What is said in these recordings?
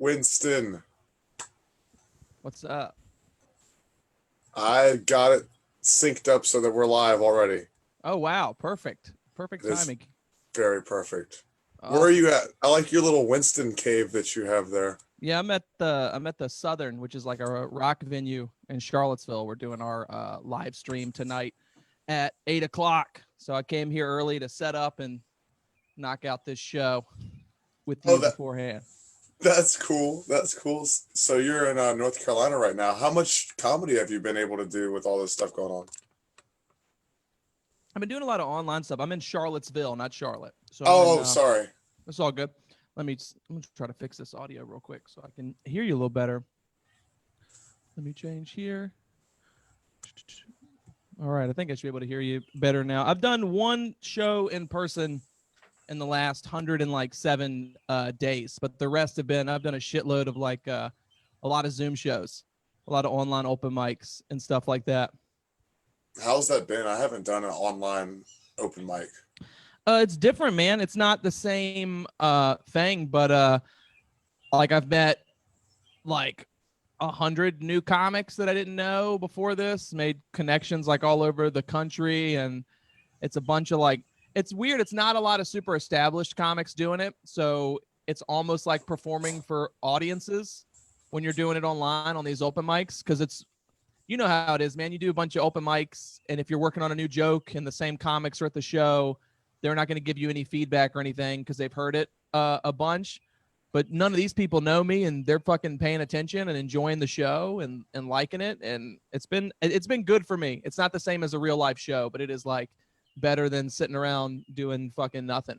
Winston, What's up? I got it synced up so that we're live already. Oh wow, perfect. Perfect It is timing. very perfect. Where are Awesome. you at? I like your little Winston cave that you have there. Yeah, I'm at the Southern, which is like a rock venue in Charlottesville. We're doing our live stream tonight at 8 o'clock. So I came here early to set up and knock out this show with Oh, you that beforehand. that's cool. That's cool. So you're in North Carolina right now. How much comedy have you been able to do with all this stuff going on? I've been doing a lot of online stuff. I'm in Charlottesville, not Charlotte. So I'm in Oh, sorry. it's all good. Let me try to fix this audio real quick so I can hear you a little better. Let me change here. All right, I think I should be able to hear you better now. I've done one show in person in the last 107 days, but the rest have been I've done a shitload of a lot of Zoom shows, a lot of online open mics and stuff like that. How's that been? I haven't done an online open mic. It's different, man. It's not the same thing, but like I've met like 100 new comics that I didn't know before this, made connections like all over the country, and it's a bunch of like it's weird. It's not a lot of super established comics doing it, so it's almost like performing for audiences when you're doing it online on these open mics, because it's you know how it is, man. You do a bunch of open mics, and if you're working on a new joke and the same comics are at the show, they're not going to give you any feedback or anything because they've heard it a bunch. But none of these people know me, and they're fucking paying attention and enjoying the show and liking it. And it's been good for me. It's not the same as a real life show, but it is like better than sitting around doing fucking nothing.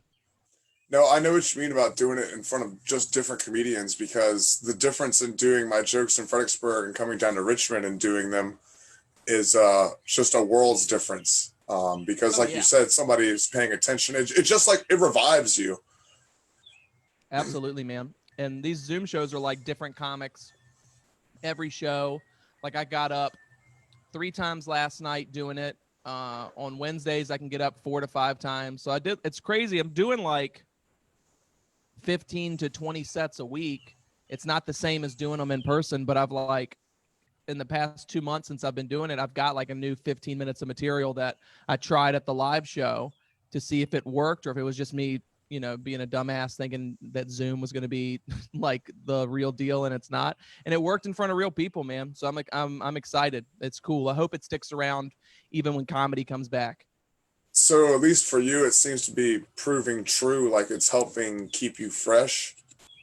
No, I know what you mean about doing it in front of just different comedians because the difference in doing my jokes in Fredericksburg and coming down to Richmond and doing them is just a world's difference. Because, Oh like you yeah, said, somebody is paying attention. It just like it revives you. absolutely, man. And these Zoom shows are like different comics every show. Like I got up 3 times last night doing it. On Wednesdays, I can get up 4 to 5 times. So I did. It's crazy. I'm doing like 15 to 20 sets a week. It's not the same as doing them in person, but I've like in the past 2 months since I've been doing it, I've got like a new 15 minutes of material that I tried at the live show to see if it worked or if it was just me, being a dumbass thinking that Zoom was going to be like the real deal, and it's not. And it worked in front of real people, man. So I'm excited. It's cool. I hope it sticks around even when comedy comes back. So, at least for you, it seems to be proving true. Like it's helping keep you fresh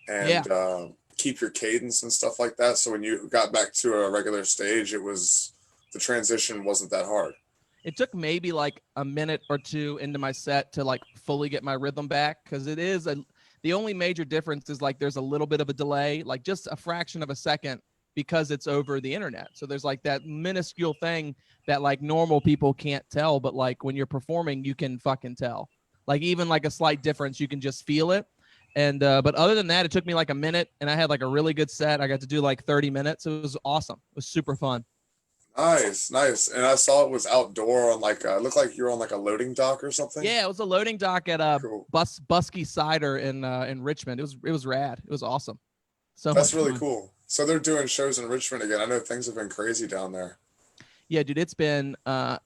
Yeah. and keep your cadence and stuff like that. So, when you got back to a regular stage, the transition wasn't that hard. It took maybe like a minute or two into my set to like fully get my rhythm back, because the only major difference is like there's a little bit of a delay, like just a fraction of a second, because it's over the internet. So there's like that minuscule thing that like normal people can't tell, but like when you're performing, you can fucking tell. Like even like a slight difference, you can just feel it. And but other than that, it took me like a minute, and I had like a really good set. I got to do like 30 minutes. It was awesome. It was super fun. Nice, nice. And I saw it was outdoor on like it looked like you're on like a loading dock or something. Yeah, it was a loading dock at Cool. Busky Cider in Richmond. It was rad. It was awesome. So That's much really fun. cool. So they're doing shows in Richmond again. I know things have been crazy down there. Yeah, dude, it's been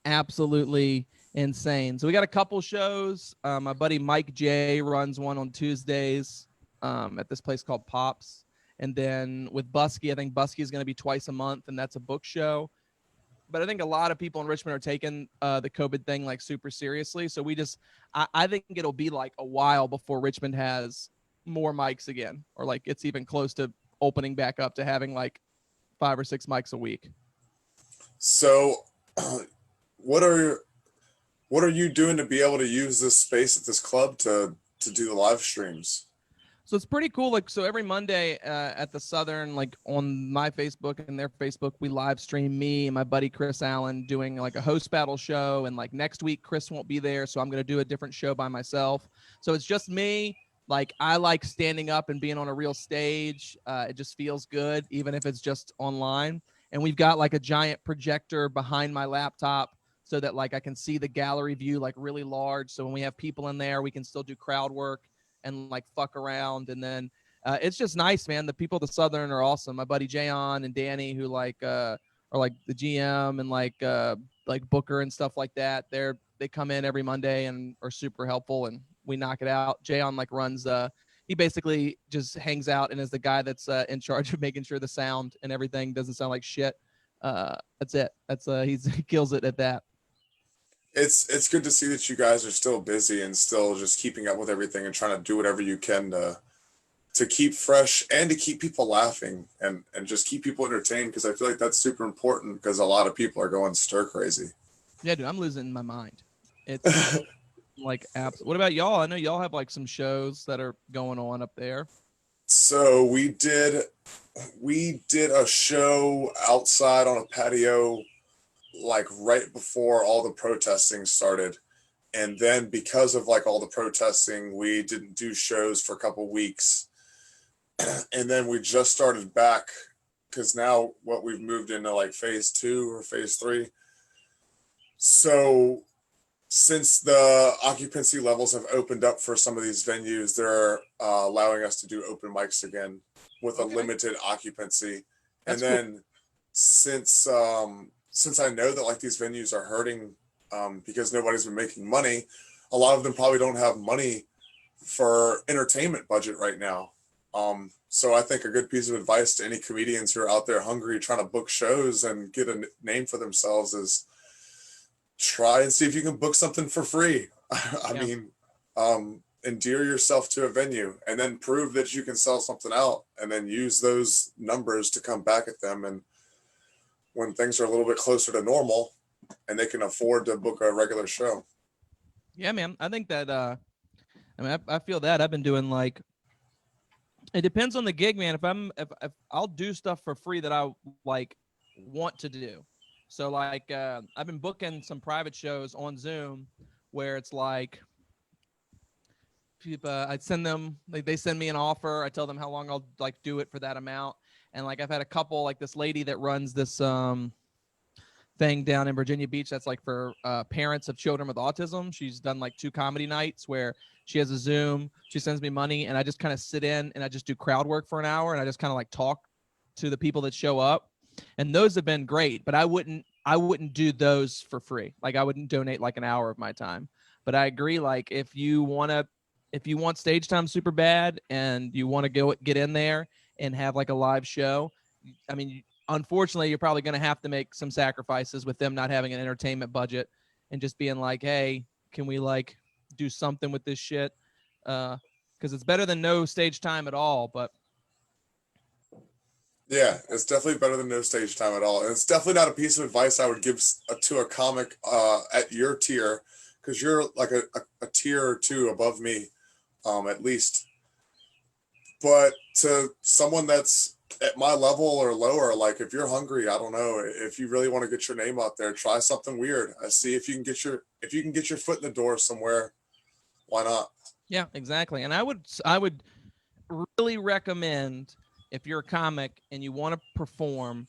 absolutely insane. So we got a couple shows. My buddy Mike J runs one on Tuesdays at this place called Pops. And then with Busky, I think Busky is going to be twice a month, and that's a book show. But I think a lot of people in Richmond are taking the COVID thing like super seriously. So I think it'll be like a while before Richmond has more mics again, or like it's even close to opening back up to having like 5 or 6 mics a week. So, what are what are you doing to be able to use this space at this club to do the live streams? So it's pretty cool. Like, so every Monday at the Southern, like on my Facebook and their Facebook, we live stream me and my buddy Chris Allen doing like a host battle show. And like next week, Chris won't be there, so I'm going to do a different show by myself. So it's just me. Like, I like standing up and being on a real stage. It just feels good, even if it's just online. And we've got like a giant projector behind my laptop so that like I can see the gallery view like really large. So when we have people in there, we can still do crowd work and like fuck around. And then It's just nice, man. The people at the Southern are awesome. My buddy Jayon and Danny, who are like the GM and like Booker and stuff like that. They come in every Monday and are super helpful, and we knock it out. Jayon like runs. He basically just hangs out and is the guy that's in charge of making sure the sound and everything doesn't sound like shit. That's it. He kills it at that. It's good to see that you guys are still busy and still just keeping up with everything and trying to do whatever you can to keep fresh and to keep people laughing and just keep people entertained, because I feel like that's super important because a lot of people are going stir crazy. Yeah, dude, I'm losing my mind. It's like apps. What about y'all? I know y'all have like some shows that are going on up there. So we did a show outside on a patio like right before all the protesting started. And then because of like all the protesting, we didn't do shows for a couple weeks. And then we just started back because now what we've moved into like phase 2 or phase 3. So since the occupancy levels have opened up for some of these venues, they're allowing us to do open mics again with a limited occupancy. That's and then cool. Since I know that like these venues are hurting because nobody's been making money, a lot of them probably don't have money for entertainment budget right now. So I think a good piece of advice to any comedians who are out there hungry, trying to book shows and get a name for themselves is try and see if you can book something for free. I mean, endear yourself to a venue and then prove that you can sell something out and then use those numbers to come back at them. And when things are a little bit closer to normal and they can afford to book a regular show. Yeah, man. I think that, I feel that I've been doing like, it depends on the gig, man. If I'll do stuff for free that I like want to do. So like, I've been booking some private shows on Zoom where it's like, I'd send them, like they send me an offer. I tell them how long I'll like do it for that amount. And like, I've had a couple, like this lady that runs this, thing down in Virginia Beach that's like for parents of children with autism. She's done like 2 comedy nights where she has a Zoom, she sends me money, and I just kind of sit in and I just do crowd work for an hour and I just kind of like talk to the people that show up. And those have been great, but I wouldn't do those for free. Like I wouldn't donate like an hour of my time. But I agree, like if you want stage time super bad and you want to get in there and have like a live show, I mean, unfortunately, you're probably going to have to make some sacrifices with them not having an entertainment budget and just being like, hey, can we like do something with this shit? Because it's better than no stage time at all. But yeah, it's definitely better than no stage time at all. And it's definitely not a piece of advice I would give to a comic at your tier, because you're like a tier or 2 above me, at least. But to someone that's at my level or lower, like if you're hungry, I don't know, if you really want to get your name out there, try something weird. I see if you can get your foot in the door somewhere, why not? Yeah, exactly. And I would really recommend, if you're a comic and you want to perform,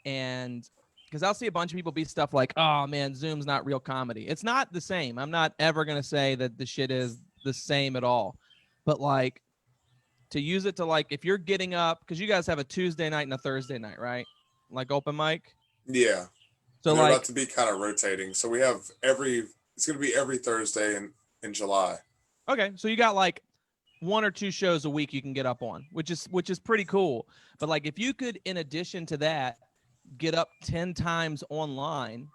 and because I'll see a bunch of people be stuff like, oh man, Zoom's not real comedy. It's not the same. I'm not ever going to say that the shit is the same at all. But like, to use it to like, if you're getting up, because you guys have a Tuesday night and a Thursday night, right? Like open mic? Yeah. So and they're like, about to be kind of rotating. So we have it's going to be every Thursday in July. Okay. So you got like 1 or 2 shows a week you can get up on, which is pretty cool. But like, if you could, in addition to that, get up 10 times online,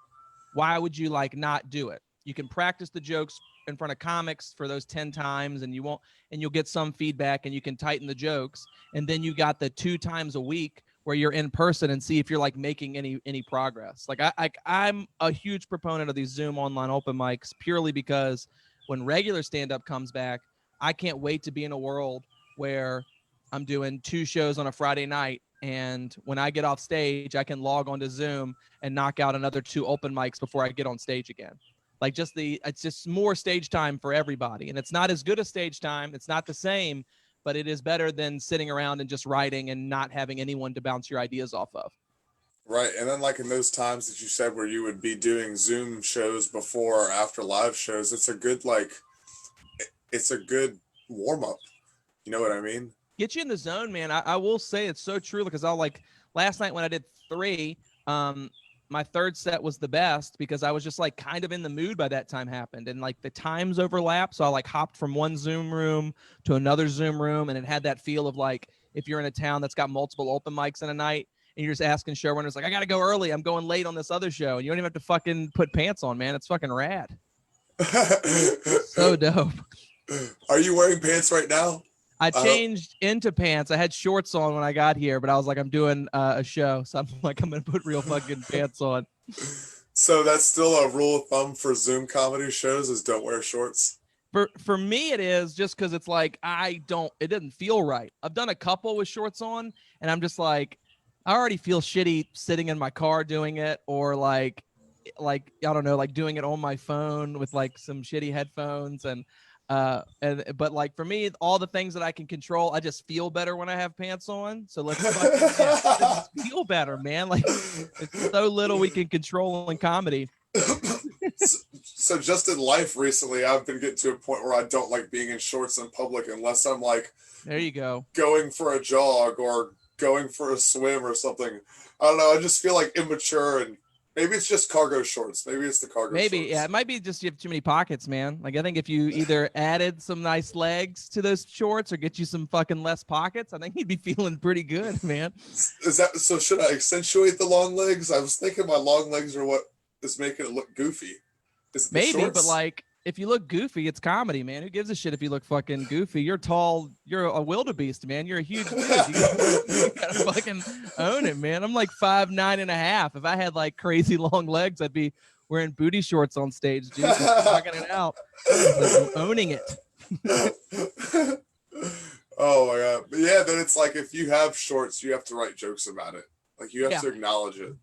why would you like not do it? You can practice the jokes in front of comics for those 10 times and you'll get some feedback and you can tighten the jokes. And then you got the 2 times a week where you're in person and see if you're like making any progress. Like I'm a huge proponent of these Zoom online open mics purely because when regular stand-up comes back, I can't wait to be in a world where I'm doing 2 shows on a Friday night. And when I get off stage, I can log onto Zoom and knock out another 2 open mics before I get on stage again. Like it's just more stage time for everybody. And it's not as good as stage time. It's not the same, but it is better than sitting around and just writing and not having anyone to bounce your ideas off of. Right. And then like in those times that you said where you would be doing Zoom shows before or after live shows, it's a good warm up. You know what I mean? Get you in the zone, man. I will say it's so true because I'll like last night when I did 3, my third set was the best because I was just like kind of in the mood by that time happened, and like the times overlapped. So I like hopped from one Zoom room to another Zoom room, and it had that feel of like if you're in a town that's got multiple open mics in a night and you're just asking showrunners like, I got to go early. I'm going late on this other show. And you don't even have to fucking put pants on, man. It's fucking rad. So dope. Are you wearing pants right now? I changed into pants. I had shorts on when I got here, but I was like, I'm doing a show. So I'm like, I'm going to put real fucking pants on. So that's still a rule of thumb for Zoom comedy shows is don't wear shorts. For me, it is just because it's like, it didn't feel right. I've done a couple with shorts on and I'm just like, I already feel shitty sitting in my car doing it, or like, I don't know, like doing it on my phone with like some shitty headphones but like for me, all the things that I can control, I just feel better when I have pants on. So let's just feel better, man. Like it's so little we can control in comedy. So just in life recently, I've been getting to a point where I don't like being in shorts in public unless I'm like, there you go, going for a jog or going for a swim or something. I don't know. I just feel like immature, and maybe it's just cargo shorts. Maybe it's the cargo shorts. Yeah, it might be just you have too many pockets, man. Like I think if you either added some nice legs to those shorts or get you some fucking less pockets, I think you'd be feeling pretty good, man. Is that so? Should I accentuate the long legs? I was thinking my long legs are what is making it look goofy. Maybe, but like if you look goofy, it's comedy, man. Who gives a shit if you look fucking goofy? You're tall. You're a wildebeest, man. You're a huge dude. You gotta fucking own it, man. I'm like 5'9.5". If I had like crazy long legs, I'd be wearing booty shorts on stage, dude. Just fucking it out. I'm owning it. Oh my god. But yeah, then it's like if you have shorts, you have to write jokes about it. Like you have to acknowledge it.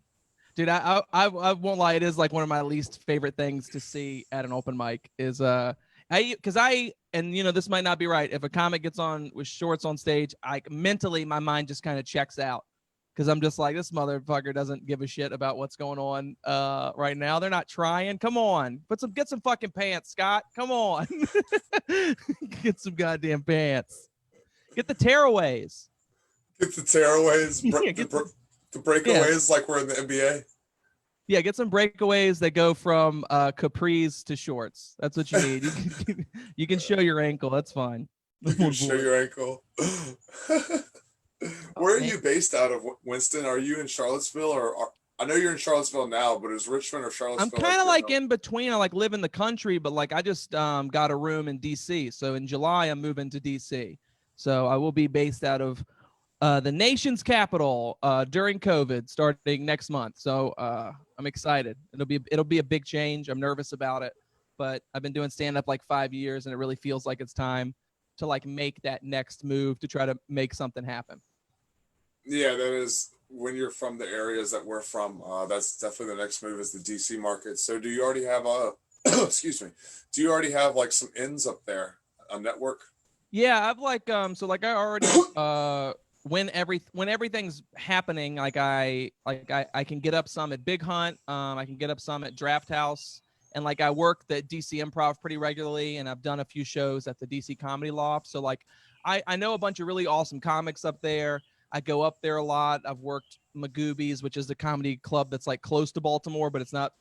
Dude, I won't lie. It is like one of my least favorite things to see at an open mic is and you know, this might not be right. If a comic gets on with shorts on stage, mentally my mind just kind of checks out because I'm just like, this motherfucker doesn't give a shit about what's going on right now. They're not trying. Come on, get some fucking pants, Scott. Come on, get some goddamn pants. Get the tearaways. Get the tearaways. The breakaways, like we're in the NBA. Yeah, get some breakaways that go from capris to shorts. That's what you need. You can show your ankle. That's fine. You can show your ankle. Where are you based out of, Winston? Are you in Charlottesville I know you're in Charlottesville now, but is Richmond or Charlottesville? I'm kind of like in between. I like live in the country, but like I just got a room in DC. So in July, I'm moving to DC. So I will be based out of the nation's capital during COVID, starting next month. So I'm excited. It'll be a big change. I'm nervous about it, but I've been doing stand up like 5 years, and it really feels like it's time to like make that next move to try to make something happen. Yeah, that is when you're from the areas that we're from. That's definitely the next move is the DC market. So do you already have excuse me? Do you already have like some ins up there, a network? Yeah, I've like so like I already when everything's happening, like I can get up some at Big Hunt, I can get up some at Draft House, and like I work the DC Improv pretty regularly, and I've done a few shows at the DC Comedy Loft. So like I know a bunch of really awesome comics up there. I go up there a lot. I've worked Magoobies, which is the comedy club that's like close to Baltimore, but it's not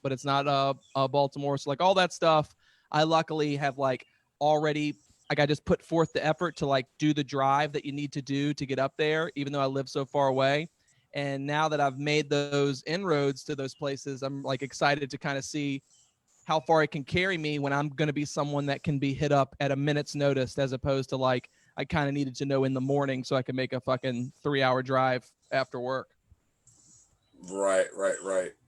Baltimore. So like all that stuff, I luckily have like already. Like I just put forth the effort to like do the drive that you need to do to get up there, even though I live so far away. And now that I've made those inroads to those places, I'm like excited to kind of see how far it can carry me when I'm going to be someone that can be hit up at a minute's notice, as opposed to like, I kind of needed to know in the morning so I could make a fucking 3-hour drive after work. Right.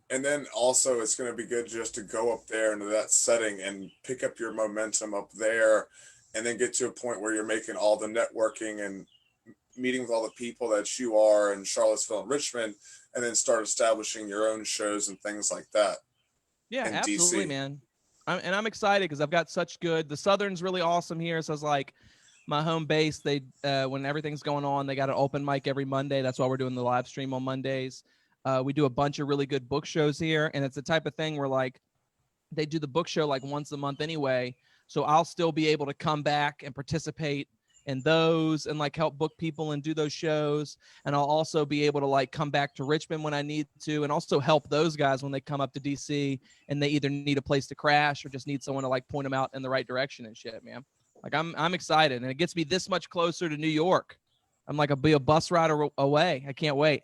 And then also it's going to be good just to go up there into that setting and pick up your momentum up there, and then get to a point where you're making all the networking and meeting with all the people that you are in Charlottesville and Richmond, and then start establishing your own shows and things like that. Yeah, absolutely, DC. Man. I'm excited because I've got such good. The Southern's really awesome here. So it's like my home base. They when everything's going on, they got an open mic every Monday. That's why we're doing the live stream on Mondays. We do a bunch of really good book shows here, and it's the type of thing where like they do the book show like once a month anyway. So I'll still be able to come back and participate in those and like help book people and do those shows. And I'll also be able to like come back to Richmond when I need to, and also help those guys when they come up to DC and they either need a place to crash or just need someone to like point them out in the right direction and shit, man. Like I'm excited, and it gets me this much closer to New York. I'm like a bus ride away. I can't wait.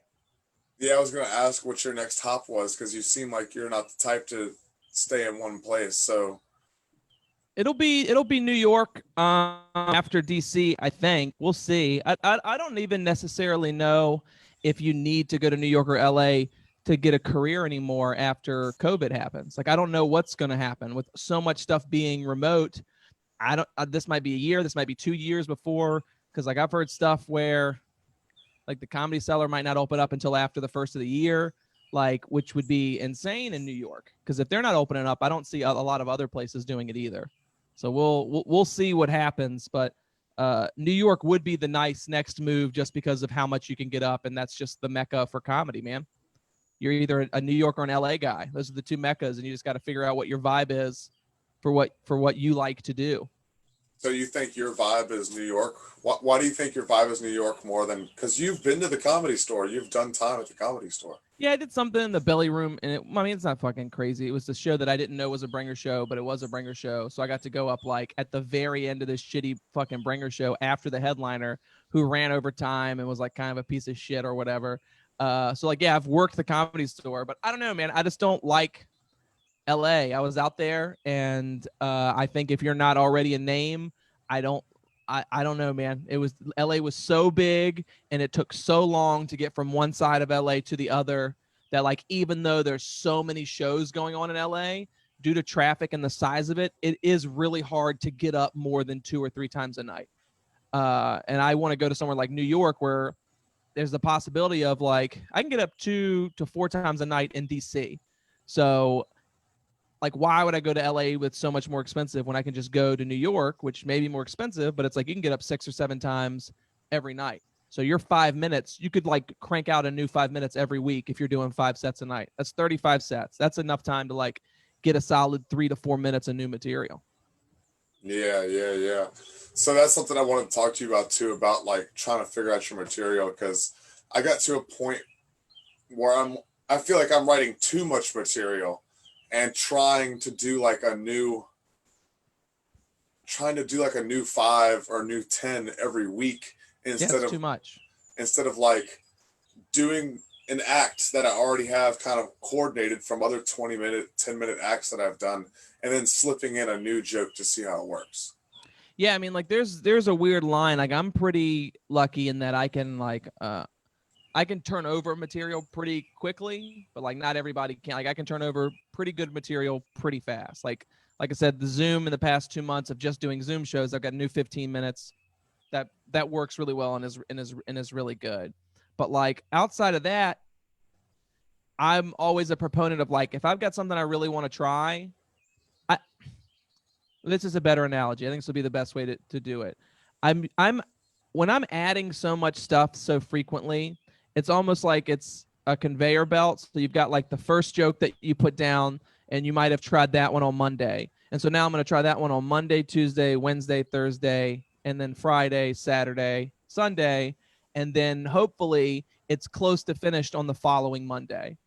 Yeah, I was gonna ask what your next hop was because you seem like you're not the type to stay in one place. So It'll be New York after DC. I think we'll see. I don't even necessarily know if you need to go to New York or LA to get a career anymore after COVID happens. Like I don't know what's going to happen with so much stuff being remote. I don't. This might be a year. This might be 2 years before, because like I've heard stuff where like the Comedy Cellar might not open up until after the first of the year, like which would be insane in New York. Because if they're not opening up, I don't see a lot of other places doing it either. So we'll see what happens, but New York would be the nice next move just because of how much you can get up, and that's just the mecca for comedy, man. You're either a New York or an LA guy. Those are the two meccas, and you just got to figure out what your vibe is for what you like to do. So you think your vibe is New York? Why do you think your vibe is New York more than, because you've been to the Comedy Store, you've done time at the Comedy Store. Yeah, I did something in the Belly Room, and I mean, it's not fucking crazy. It was the show that I didn't know was a bringer show, but it was a bringer show. So I got to go up like at the very end of this shitty fucking bringer show after the headliner, who ran over time and was like kind of a piece of shit or whatever. So like, yeah, I've worked the Comedy Store, but I don't know, man. I just don't like LA. I was out there, and I think if you're not already a name, I don't know, man. It was LA was so big, and it took so long to get from one side of LA to the other that like even though there's so many shows going on in LA, due to traffic and the size of it, it is really hard to get up more than 2 or 3 times a night. And I want to go to somewhere like New York where there's the possibility of like I can get up 2 to 4 times a night in DC. So like, why would I go to LA with so much more expensive when I can just go to New York, which may be more expensive, but it's like you can get up 6 or 7 times every night. So your 5 minutes, you could like crank out a new 5 minutes every week if you're doing 5 sets a night. That's 35 sets. That's enough time to like get a solid 3 to 4 minutes of new material. Yeah. So that's something I wanted to talk to you about too, about like trying to figure out your material, because I got to a point where I feel like I'm writing too much material and trying to do like a new 5 or new 10 every week instead of too much. Instead of like doing an act that I already have kind of coordinated from other 20-minute, 10-minute acts that I've done, and then slipping in a new joke to see how it works. Yeah, I mean, like there's a weird line. Like I'm pretty lucky in that I can like I can turn over material pretty quickly, but like not everybody can. Like I can turn over pretty good material pretty fast. Like I said, the Zoom in the past 2 months of just doing Zoom shows, I've got a new 15 minutes that works really well and is really good. But like outside of that, I'm always a proponent of like if I've got something I really want to try, this is a better analogy. I think this will be the best way to do it. I'm when I'm adding so much stuff so frequently, it's almost like it's a conveyor belt. So you've got like the first joke that you put down, and you might have tried that one on Monday. And so now I'm going to try that one on Monday, Tuesday, Wednesday, Thursday, and then Friday, Saturday, Sunday. And then hopefully it's close to finished on the following Monday.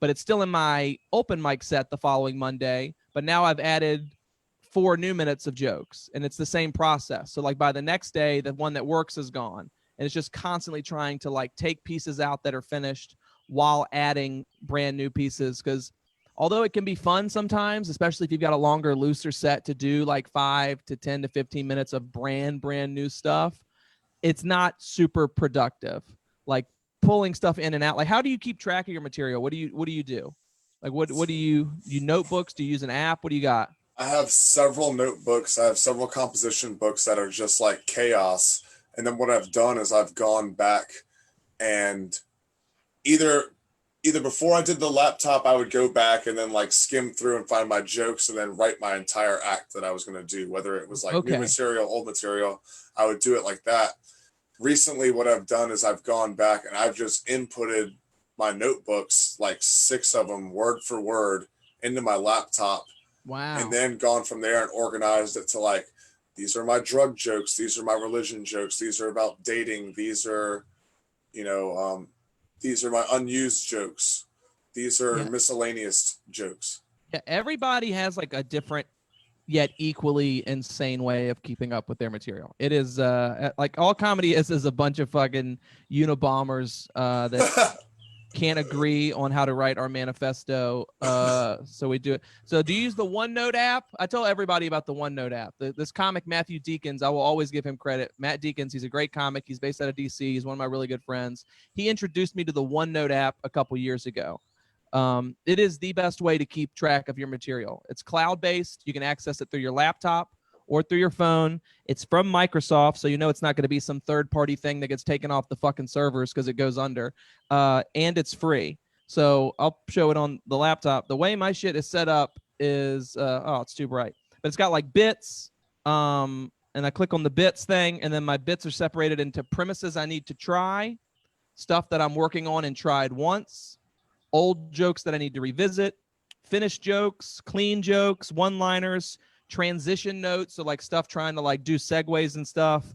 But it's still in my open mic set the following Monday. But now I've added 4 new minutes of jokes, and it's the same process. So like by the next day, the one that works is gone. And it's just constantly trying to like take pieces out that are finished while adding brand new pieces. Because although it can be fun sometimes, especially if you've got a longer, looser set to do like 5 to 10 to 15 minutes of brand new stuff, it's not super productive. Like pulling stuff in and out. Like how do you keep track of your material? What do you do? Like what do you notebooks? Do you use an app? What do you got? I have several notebooks. I have several composition books that are just like chaos. And then what I've done is I've gone back and either before I did the laptop, I would go back and then like skim through and find my jokes and then write my entire act that I was going to do, whether it was like new material, old material, I would do it like that. Recently, what I've done is I've gone back and I've just inputted my notebooks, like 6 of them word for word, into my laptop. Wow. And then gone from there and organized it to like these are my drug jokes. These are my religion jokes. These are about dating. These are, these are my unused jokes. These are miscellaneous jokes. Yeah, everybody has like a different yet equally insane way of keeping up with their material. It is like all comedy is a bunch of fucking Unabombers that can't agree on how to write our manifesto. So we do it. So do you use the OneNote app? I tell everybody about the OneNote app. This comic, Matthew Deakins, I will always give him credit. Matt Deakins, he's a great comic. He's based out of DC. He's one of my really good friends. He introduced me to the OneNote app a couple years ago. It is the best way to keep track of your material. It's cloud-based. You can access it through your laptop or through your phone. It's from Microsoft, so you know it's not going to be some third-party thing that gets taken off the fucking servers because it goes under. And it's free. So I'll show it on the laptop. The way my shit is set up is, oh, it's too bright. But it's got like bits, and I click on the bits thing, and then my bits are separated into premises I need to try, stuff that I'm working on and tried once, old jokes that I need to revisit, finished jokes, clean jokes, one-liners, transition notes, so like stuff trying to like do segues and stuff,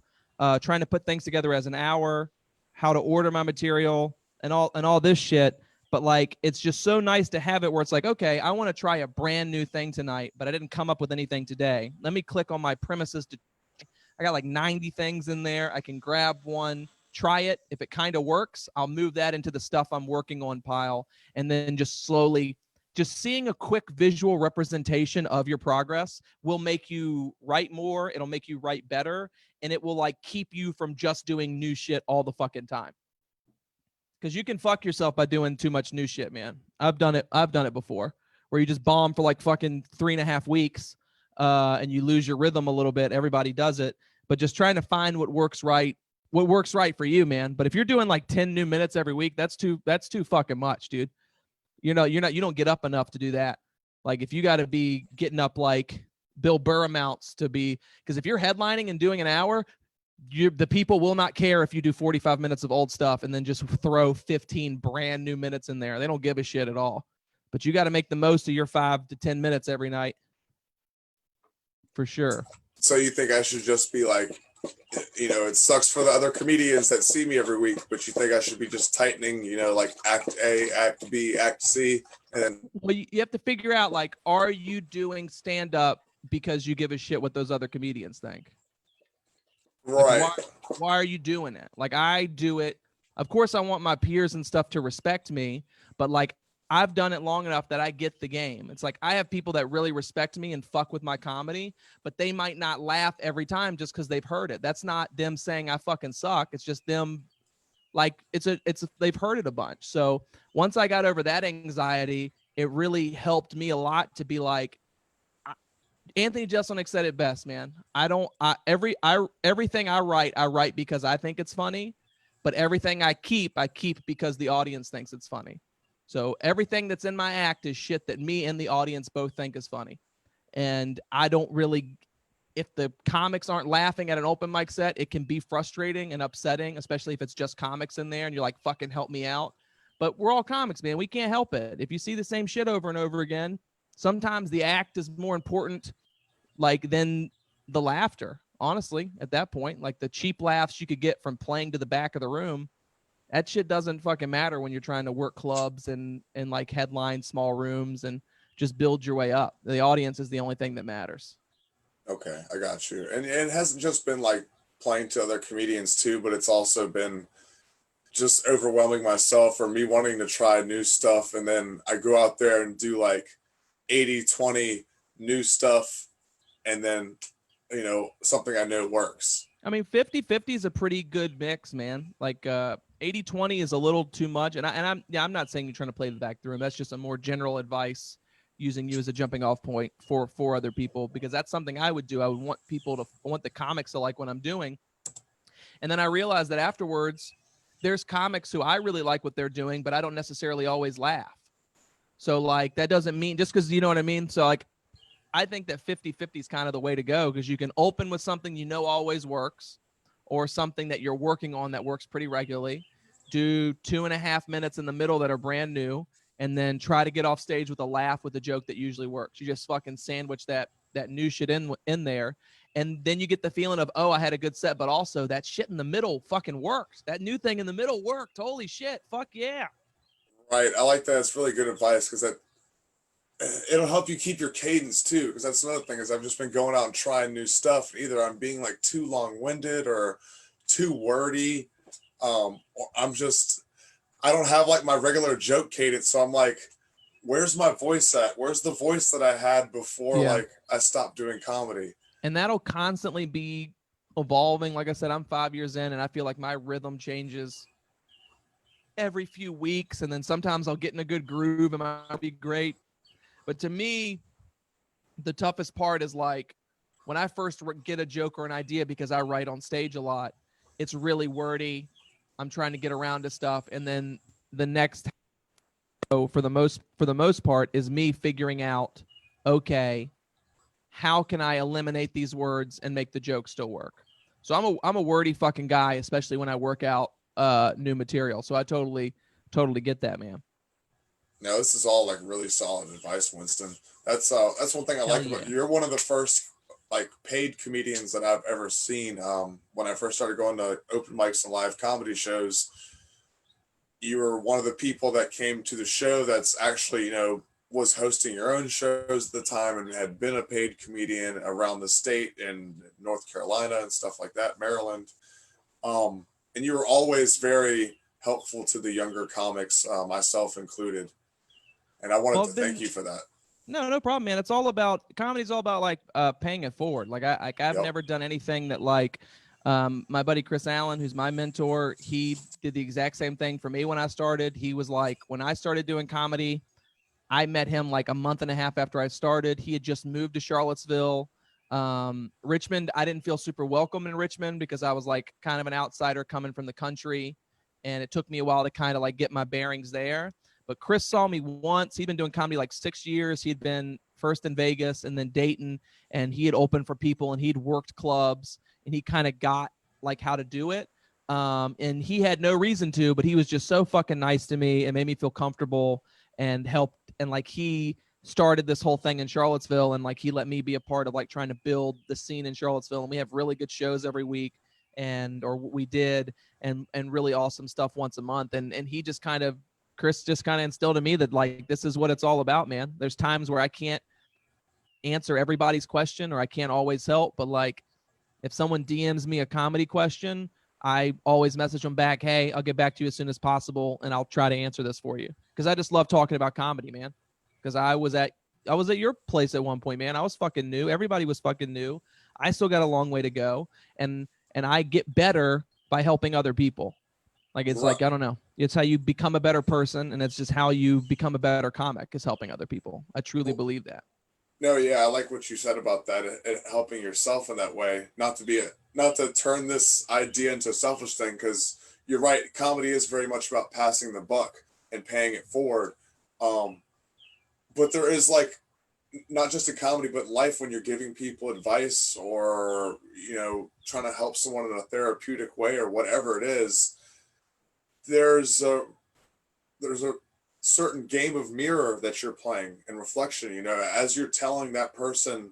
trying to put things together as an hour, how to order my material, and all this shit. But like it's just so nice to have it where it's like, okay, I want to try a brand new thing tonight, but I didn't come up with anything today. Let me click on my premises to I got like 90 things in there. I can grab one, try it. If it kind of works, I'll move that into the stuff I'm working on pile, and then just slowly, just seeing a quick visual representation of your progress will make you write more. It'll make you write better, and it will like keep you from just doing new shit all the fucking time. Because you can fuck yourself by doing too much new shit, man. I've done it before, where you just bomb for like fucking 3.5 weeks, and you lose your rhythm a little bit. Everybody does it, but just trying to find what works right for you, man. But if you're doing like 10 new minutes every week, that's too fucking much, dude. You don't get up enough to do that. Like if you got to be getting up like Bill Burr amounts to be, because if you're headlining and doing an hour, the people will not care if you do 45 minutes of old stuff and then just throw 15 brand new minutes in there. They don't give a shit at all. But you got to make the most of your 5 to 10 minutes every night. For sure. So you think I should just be like, it sucks for the other comedians that see me every week, but you think I should be just tightening, like act A, act B, act C, and then. Well, you have to figure out, like, are you doing stand up because you give a shit what those other comedians think? Right. Like, why are you doing it? Like, I do it. Of course, I want my peers and stuff to respect me, but like, I've done it long enough that I get the game. It's like I have people that really respect me and fuck with my comedy, but they might not laugh every time just because they've heard it. That's not them saying I fucking suck. It's just them, like they've heard it a bunch. So once I got over that anxiety, it really helped me a lot to be like, Anthony Jeselnik said it best, man. Everything I write because I think it's funny, but everything I keep because the audience thinks it's funny. So everything that's in my act is shit that me and the audience both think is funny. And I don't really, if the comics aren't laughing at an open mic set, it can be frustrating and upsetting, especially if it's just comics in there and you're like, fucking help me out. But we're all comics, man. We can't help it. If you see the same shit over and over again, sometimes the act is more important, like, than the laughter, honestly, at that point. Like the cheap laughs you could get from playing to the back of the room, that shit doesn't fucking matter when you're trying to work clubs and like headline small rooms and just build your way up. The audience is the only thing that matters. Okay, I got you. And it hasn't just been like playing to other comedians too, but it's also been just overwhelming myself or me wanting to try new stuff. And then I go out there and do like 80-20 new stuff. And then, something I know works. I mean, 50-50 is a pretty good mix, man. Like 80-20 is a little too much. And I'm not saying you're trying to play the back room. That's just a more general advice, using you as a jumping off point for other people, because that's something I would do. I would want the comics to like what I'm doing. And then I realized that afterwards, there's comics who I really like what they're doing, but I don't necessarily always laugh. So like, that doesn't mean just because, you know what I mean? So like, I think that 50-50 is kind of the way to go, because you can open with something always works, or something that you're working on that works pretty regularly. Do 2.5 minutes in the middle that are brand new, and then try to get off stage with a laugh with a joke that usually works. You just fucking sandwich that new shit in there, And then you get the feeling of, oh, I had a good set, but also that shit in the middle fucking worked. That new thing in the middle worked. Holy shit. Fuck yeah. Right. I like that. It's really good advice because it'll help you keep your cadence too. Because that's another thing is I've just been going out and trying new stuff. Either I'm being like too long-winded or too wordy. Or I don't have like my regular joke cadence. So I'm like, where's my voice at? Where's the voice that I had before like I stopped doing comedy? And that'll constantly be evolving. Like I said, I'm 5 years in and I feel like my rhythm changes every few weeks. And then sometimes I'll get in a good groove and it might be great. But to me, the toughest part is like when I first get a joke or an idea, because I write on stage a lot, it's really wordy. I'm trying to get around to stuff. And then the next for the most part is me figuring out, okay, how can I eliminate these words and make the joke still work? So I'm a wordy fucking guy, especially when I work out new material. So I totally get that, man. No, this is all like really solid advice, Winston. That's one thing I like about you. You're one of the first like paid comedians that I've ever seen. When I first started going to open mics and live comedy shows, you were one of the people that came to the show that's actually, was hosting your own shows at the time and had been a paid comedian around the state in North Carolina and stuff like that, Maryland. And you were always very helpful to the younger comics, myself included. And I wanted to thank you for that. No problem, man. It's all about comedy's all about like paying it forward. Like I've never done anything that like my buddy Chris Allen, who's my mentor, he did the exact same thing for me when I started. He was like, when I started doing comedy, I met him like a month and a half after I started. He had just moved to Charlottesville. Richmond, I didn't feel super welcome in Richmond because I was like kind of an outsider coming from the country. And it took me a while to kind of like get my bearings there. But Chris saw me once. He'd been doing comedy like 6 years. He'd been first in Vegas and then Dayton, and he had opened for people and he'd worked clubs and he kind of got like how to do it. And he had no reason to, but he was just so fucking nice to me and made me feel comfortable and helped. And like he started this whole thing in Charlottesville and like he let me be a part of like trying to build the scene in Charlottesville. And we have really good shows every week or we did and really awesome stuff once a month. And he just Chris just kind of instilled in me that like, this is what it's all about, man. There's times where I can't answer everybody's question or I can't always help, but like if someone DMs me a comedy question, I always message them back, hey, I'll get back to you as soon as possible and I'll try to answer this for you. Because I just love talking about comedy, man. Because I was at your place at one point, man. I was fucking new. Everybody was fucking new. I still got a long way to go. And I get better by helping other people. Like it's like, I don't know. It's how you become a better person, and it's just how you become a better comic is helping other people. I truly believe that. No, yeah, I like what you said about that, helping yourself in that way. Not to turn this idea into a selfish thing, because you're right. Comedy is very much about passing the buck and paying it forward. But there is like not just in comedy, but in life when you're giving people advice or trying to help someone in a therapeutic way or whatever it is. There's a certain game of mirror that you're playing and reflection, as you're telling that person,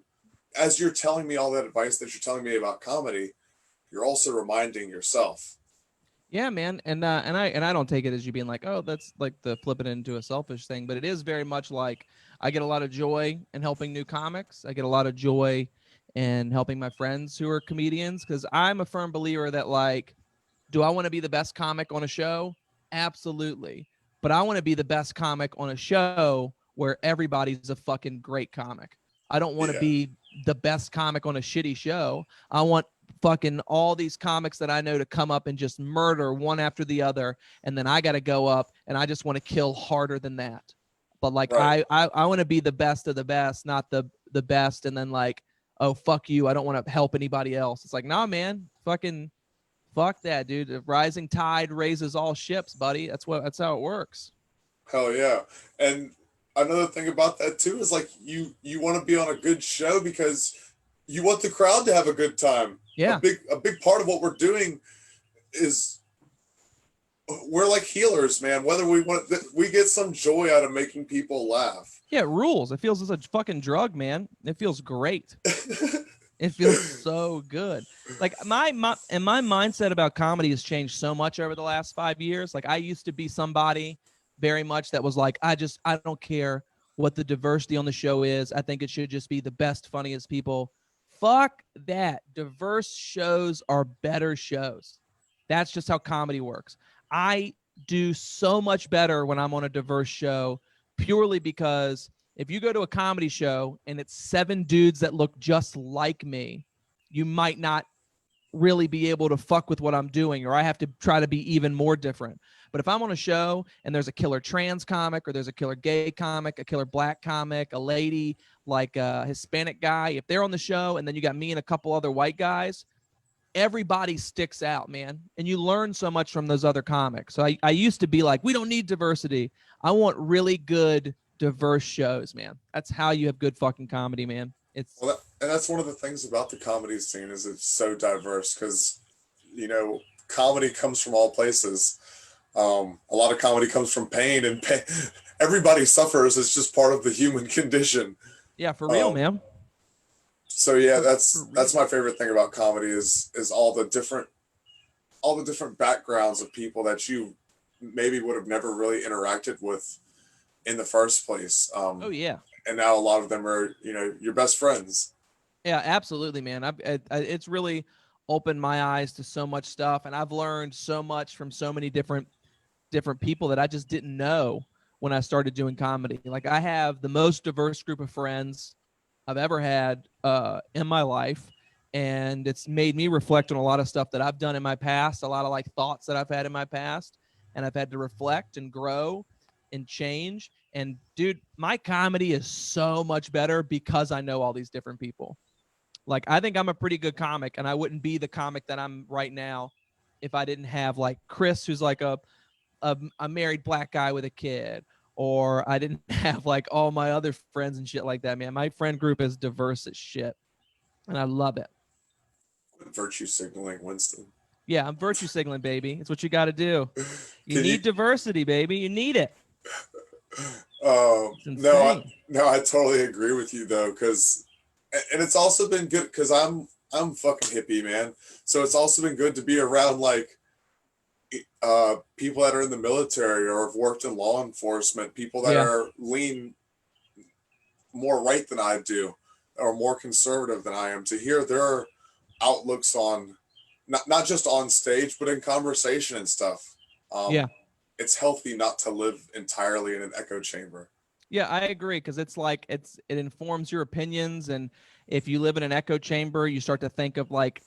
as you're telling me all that advice that you're telling me about comedy, you're also reminding yourself. Yeah, man. And I don't take it as you being like, oh, that's like the flipping it into a selfish thing, but it is very much like I get a lot of joy in helping new comics. I get a lot of joy in helping my friends who are comedians. Cause I'm a firm believer that like, do I want to be the best comic on a show? Absolutely. But I want to be the best comic on a show where everybody's a fucking great comic. I don't want to be the best comic on a shitty show. I want fucking all these comics that I know to come up and just murder one after the other. And then I got to go up and I just want to kill harder than that. But like, right. I want to be the best of the best, not the best. And then like, oh, fuck you. I don't want to help anybody else. It's like, nah, man, fuck that, dude. The rising tide raises all ships, buddy. That's how it works. Hell yeah. And another thing about that too is like you want to be on a good show because you want the crowd to have a good time. Yeah. A big part of what we're doing is we're like healers, man. Whether we get some joy out of making people laugh. Yeah, it rules. It feels as a fucking drug, man. It feels great. It feels so good. Like my mindset about comedy has changed so much over the last 5 years. Like I used to be somebody very much that was like, I don't care what the diversity on the show is. I think it should just be the best, funniest people. Fuck that. Diverse shows are better shows. That's just how comedy works. I do so much better when I'm on a diverse show purely because if you go to a comedy show and it's 7 dudes that look just like me, you might not really be able to fuck with what I'm doing, or I have to try to be even more different. But if I'm on a show and there's a killer trans comic, or there's a killer gay comic, a killer black comic, a lady, like a Hispanic guy, if they're on the show and then you got me and a couple other white guys, everybody sticks out, man. And you learn so much from those other comics. So I used to be like, we don't need diversity. I want really good, diverse shows, man. That's how you have good fucking comedy, man. It's And that's one of the things about the comedy scene is it's so diverse because, you know, comedy comes from all places. A lot of comedy comes from pain, and pain. Everybody suffers. It's just part of the human condition. yeah, for real, man. So yeah, that's my favorite thing about comedy is all the different backgrounds of people that you maybe would have never really interacted with in the first place. Oh yeah. And now a lot of them are, you know, your best friends. Yeah, absolutely, man. It's really opened my eyes to so much stuff, and I've learned so much from so many different people that I just didn't know when I started doing comedy. Like I have the most diverse group of friends I've ever had in my life, and it's made me reflect on a lot of stuff that I've done in my past, a lot of like thoughts that I've had in my past, and I've had to reflect and grow and change. And dude, my comedy is so much better because I know all these different people. Like I think I'm a pretty good comic, and I wouldn't be the comic that I'm right now if I didn't have like Chris, who's like a married black guy with a kid, or I didn't have like all my other friends and shit like that, man. My friend group is diverse as shit, and I love it. Virtue signaling, Winston. Yeah, I'm virtue signaling, baby. It's what you got to do. You need you, diversity, baby. You need it. no, I totally agree with you though, because and it's also been good because I'm fucking hippie, man. So it's also been good to be around like people that are in the military or have worked in law enforcement, people that are lean more right than I do or more conservative than I am, to hear their outlooks on not just on stage but in conversation and stuff. Yeah. It's healthy not to live entirely in an echo chamber. Yeah, I agree, because it's like it informs your opinions, and if you live in an echo chamber, you start to think of like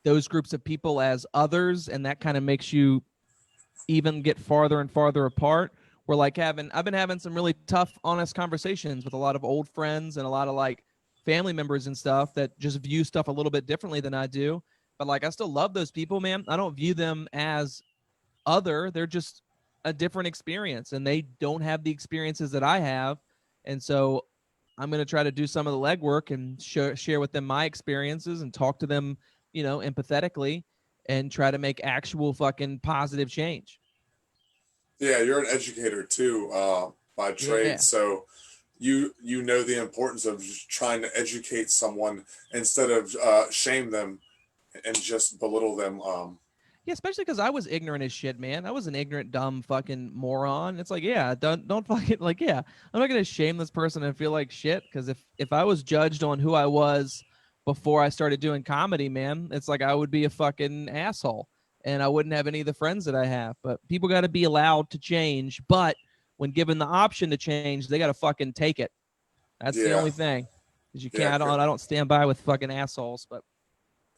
those groups of people as others, and that kind of makes you even get farther and farther apart. We're like I've been having some really tough, honest conversations with a lot of old friends and a lot of like family members and stuff that just view stuff a little bit differently than I do. But like I still love those people, man. I don't view them as other. They're just a different experience, and they don't have the experiences that I have. And so I'm going to try to do some of the legwork and share with them my experiences and talk to them, you know, empathetically, and try to make actual fucking positive change. Yeah, you're an educator too, by trade. Yeah. So you know the importance of just trying to educate someone instead of shame them and just belittle them. Yeah, especially because I was ignorant as shit, man. I was an ignorant, dumb fucking moron. It's like, yeah, don't fucking like, yeah. I'm not gonna shame this person and feel like shit, because if I was judged on who I was before I started doing comedy, man, it's like I would be a fucking asshole, and I wouldn't have any of the friends that I have. But people got to be allowed to change. But when given the option to change, they got to fucking take it. That's the only thing. Because you can't. Yeah, I don't stand by with fucking assholes. But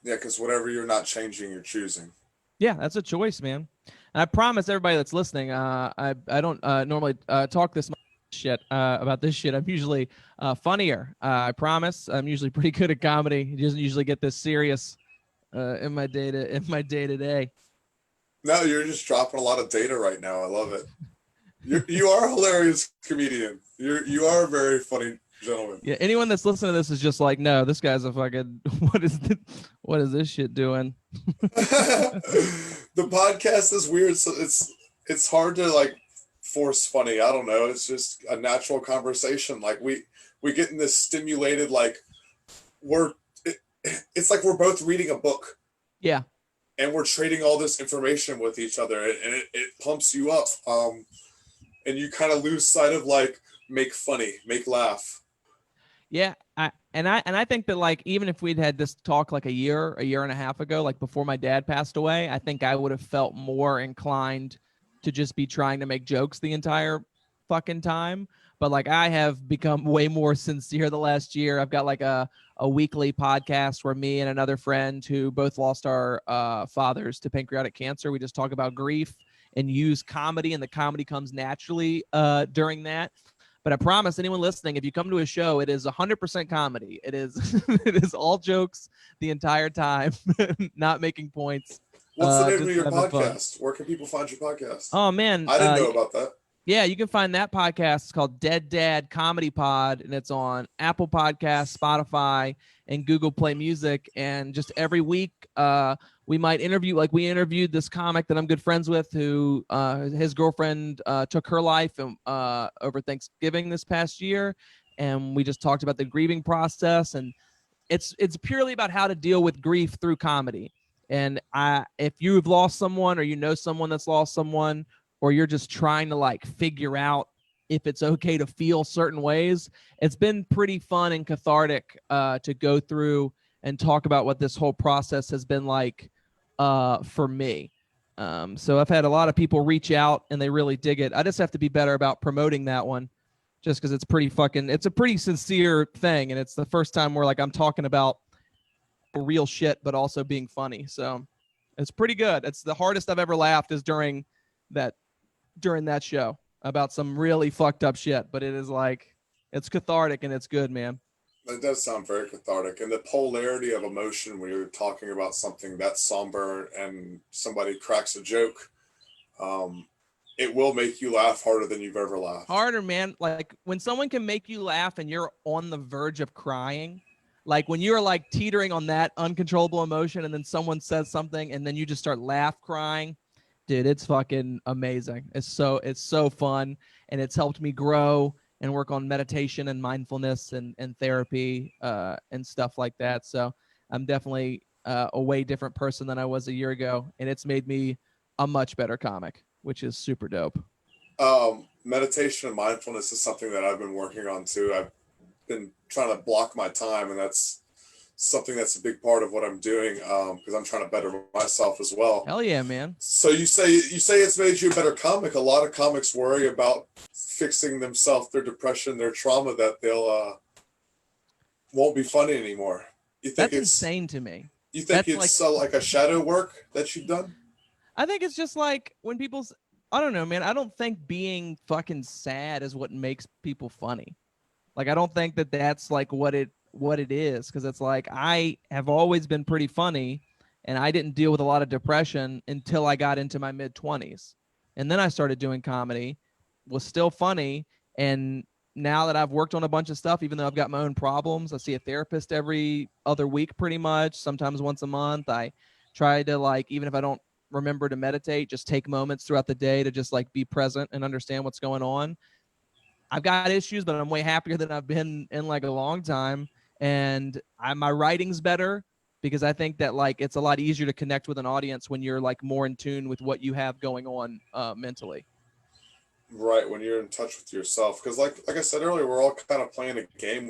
yeah, because whatever you're not changing, you're choosing. yeah, that's a choice, man. And I promise everybody that's listening, I don't normally talk this much shit about this shit. I'm usually funnier. I promise. I'm usually pretty good at comedy. It doesn't usually get this serious in my day to day. No, you're just dropping a lot of data right now. I love it. You are a hilarious comedian. You are a very funny gentleman. Yeah, anyone that's listening to this is just like, no, this guy's a fucking what is this shit doing? The podcast is weird, so it's hard to like force funny. I don't know. It's just a natural conversation. Like we get in this stimulated, like it's like we're both reading a book. Yeah. And we're trading all this information with each other, and it pumps you up. And you kind of lose sight of like make funny, make laugh. Yeah, I think that like even if we'd had this talk like a year and a half ago, like before my dad passed away, I think I would have felt more inclined to just be trying to make jokes the entire fucking time. But like I have become way more sincere the last year. I've got like a weekly podcast where me and another friend who both lost our fathers to pancreatic cancer, we just talk about grief and use comedy, and the comedy comes naturally during that. But I promise anyone listening, if you come to a show, it is 100% comedy. It is it is all jokes the entire time, not making points. What's the name Just of your having fun. podcast? Where can people find your podcast? Oh man, I didn't know about that. yeah, you can find that podcast. It's called Dead Dad Comedy Pod, and it's on Apple Podcasts, Spotify, and Google Play Music. And just every week, we might interview, like we interviewed this comic that I'm good friends with, who his girlfriend took her life over Thanksgiving this past year, and we just talked about the grieving process. And it's purely about how to deal with grief through comedy. And if you've lost someone, or you know someone that's lost someone, or you're just trying to like figure out if it's okay to feel certain ways, it's been pretty fun and cathartic to go through and talk about what this whole process has been like for me. So I've had a lot of people reach out and they really dig it. I just have to be better about promoting that one, just because it's a pretty sincere thing. And it's the first time where like I'm talking about real shit, but also being funny. So it's pretty good. It's the hardest I've ever laughed is during that show about some really fucked up shit, but it is like, it's cathartic and it's good, man. That does sound very cathartic. And the polarity of emotion when you're talking about something that's somber and somebody cracks a joke, it will make you laugh harder than you've ever laughed. Harder, man. Like when someone can make you laugh and you're on the verge of crying, like when you're like teetering on that uncontrollable emotion and then someone says something and then you just start crying. Dude, it's fucking amazing. It's so fun, and it's helped me grow and work on meditation and mindfulness and therapy and stuff like that. So I'm definitely a way different person than I was a year ago, and it's made me a much better comic, which is super dope. Meditation and mindfulness is something that I've been working on too. I've been trying to block my time, and that's something that's a big part of what I'm doing because I'm trying to better myself as well. Hell yeah, man. So you say it's made you a better comic. A lot of comics worry about fixing themselves, their depression, their trauma, that they'll won't be funny anymore. You think that's insane to me? You think it's like a shadow work that you've done? I think it's just like when people's, I don't know, man. I don't think being fucking sad is what makes people funny. Like, I don't think that that's like what it is, because it's like I have always been pretty funny, and I didn't deal with a lot of depression until I got into my mid-20s, and then I started doing comedy, was still funny, and now that I've worked on a bunch of stuff, even though I've got my own problems, I see a therapist every other week pretty much, sometimes once a month. I try to, like, even if I don't remember to meditate, just take moments throughout the day to just like be present and understand what's going on. I've got issues, but I'm way happier than I've been in like a long time. And my writing's better because I think that like it's a lot easier to connect with an audience when you're like more in tune with what you have going on mentally. Right, when you're in touch with yourself, because like I said earlier, we're all kind of playing a game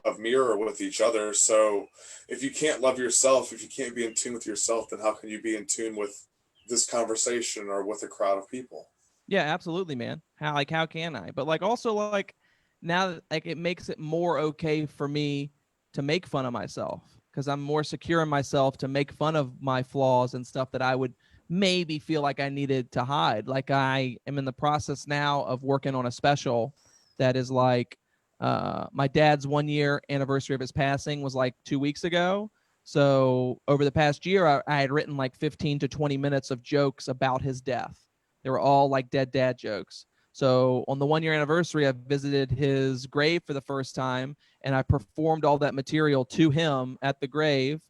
of mirror with each other. So if you can't love yourself, if you can't be in tune with yourself, then how can you be in tune with this conversation or with a crowd of people? Yeah, absolutely, man. How can I? But like also like now like it makes it more okay for me to make fun of myself because I'm more secure in myself to make fun of my flaws and stuff that I would maybe feel like I needed to hide. Like I am in the process now of working on a special that is like my dad's 1 year anniversary of his passing was like 2 weeks ago. So over the past year, I had written like 15 to 20 minutes of jokes about his death. They were all like dead dad jokes. So on the 1 year anniversary, I visited his grave for the first time, and I performed all that material to him at the grave.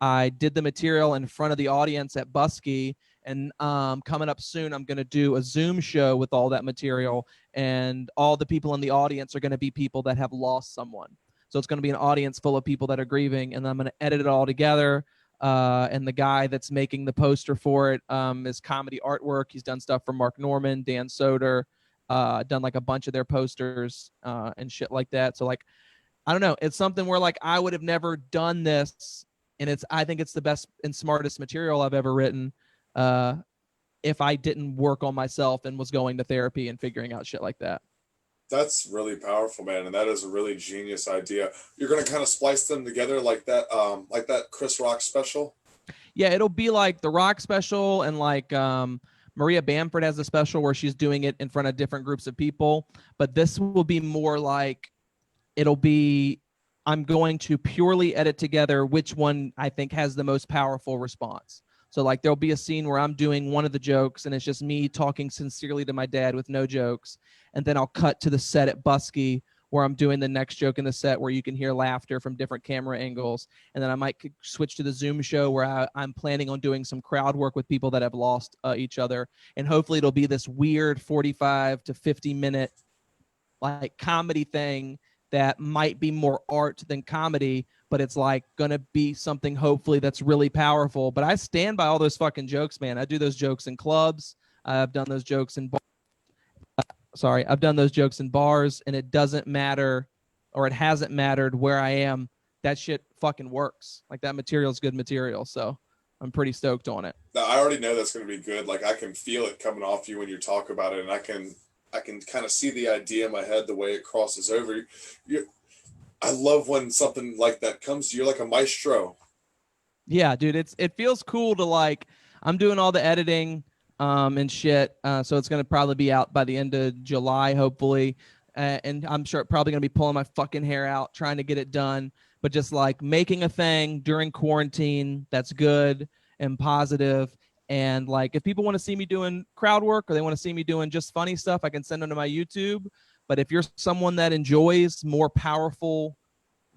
I did the material in front of the audience at Buskey, and coming up soon, I'm going to do a Zoom show with all that material, and all the people in the audience are going to be people that have lost someone. So it's going to be an audience full of people that are grieving, and I'm going to edit it all together. And the guy that's making the poster for it is comedy artwork. He's done stuff for Mark Norman, Dan Soder, done like a bunch of their posters and shit like that. So like, I don't know. It's something where like I would have never done this, and I think it's the best and smartest material I've ever written. If I didn't work on myself and was going to therapy and figuring out shit like that. That's really powerful, man, and that is a really genius idea. You're gonna kind of splice them together like that Chris Rock special. Yeah, it'll be like the Rock special, and like Maria Bamford has a special where she's doing it in front of different groups of people. But this will be more like I'm going to purely edit together which one I think has the most powerful response. So like there'll be a scene where I'm doing one of the jokes and it's just me talking sincerely to my dad with no jokes. And then I'll cut to the set at Busky where I'm doing the next joke in the set where you can hear laughter from different camera angles. And then I might switch to the Zoom show where I'm planning on doing some crowd work with people that have lost each other. And hopefully it'll be this weird 45 to 50 minute like comedy thing that might be more art than comedy, but it's like gonna be something hopefully that's really powerful. But I stand by all those fucking jokes, man. I do those jokes in clubs. I've done those jokes in I've done those jokes in bars, and it doesn't matter, or it hasn't mattered where I am. That shit fucking works. Like that material is good material, so I'm pretty stoked on it. Now, I already know that's gonna be good. Like I can feel it coming off you when you talk about it, and I can kind of see the idea in my head, the way it crosses over. I love when something like that comes to you. You're like a maestro. Yeah, dude, it feels cool to like, I'm doing all the editing and shit. So it's going to probably be out by the end of July, hopefully. And I'm sure probably going to be pulling my fucking hair out trying to get it done. But just like making a thing during quarantine that's good and positive. And like, if people want to see me doing crowd work or they want to see me doing just funny stuff, I can send them to my YouTube. But if you're someone that enjoys more powerful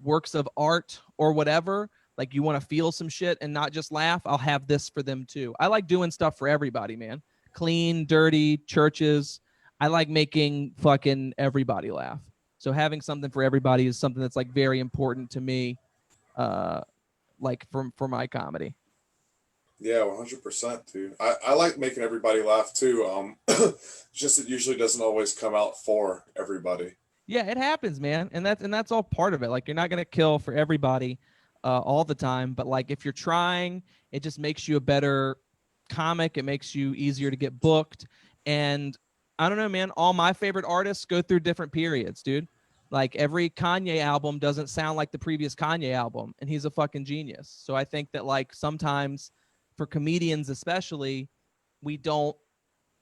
works of art or whatever, like you want to feel some shit and not just laugh, I'll have this for them too. I like doing stuff for everybody, man. Clean, dirty, churches. I like making fucking everybody laugh. So having something for everybody is something that's like very important to me, like for my comedy. Yeah, 100%, dude. I like making everybody laugh too. Just it usually doesn't always come out for everybody. Yeah, it happens, man, and that's all part of it. Like you're not gonna kill for everybody all the time, but like if you're trying, it just makes you a better comic. It makes you easier to get booked, and I don't know, man. All my favorite artists go through different periods, dude. Like every Kanye album doesn't sound like the previous Kanye album, and he's a fucking genius. So I think that like sometimes for comedians especially, we don't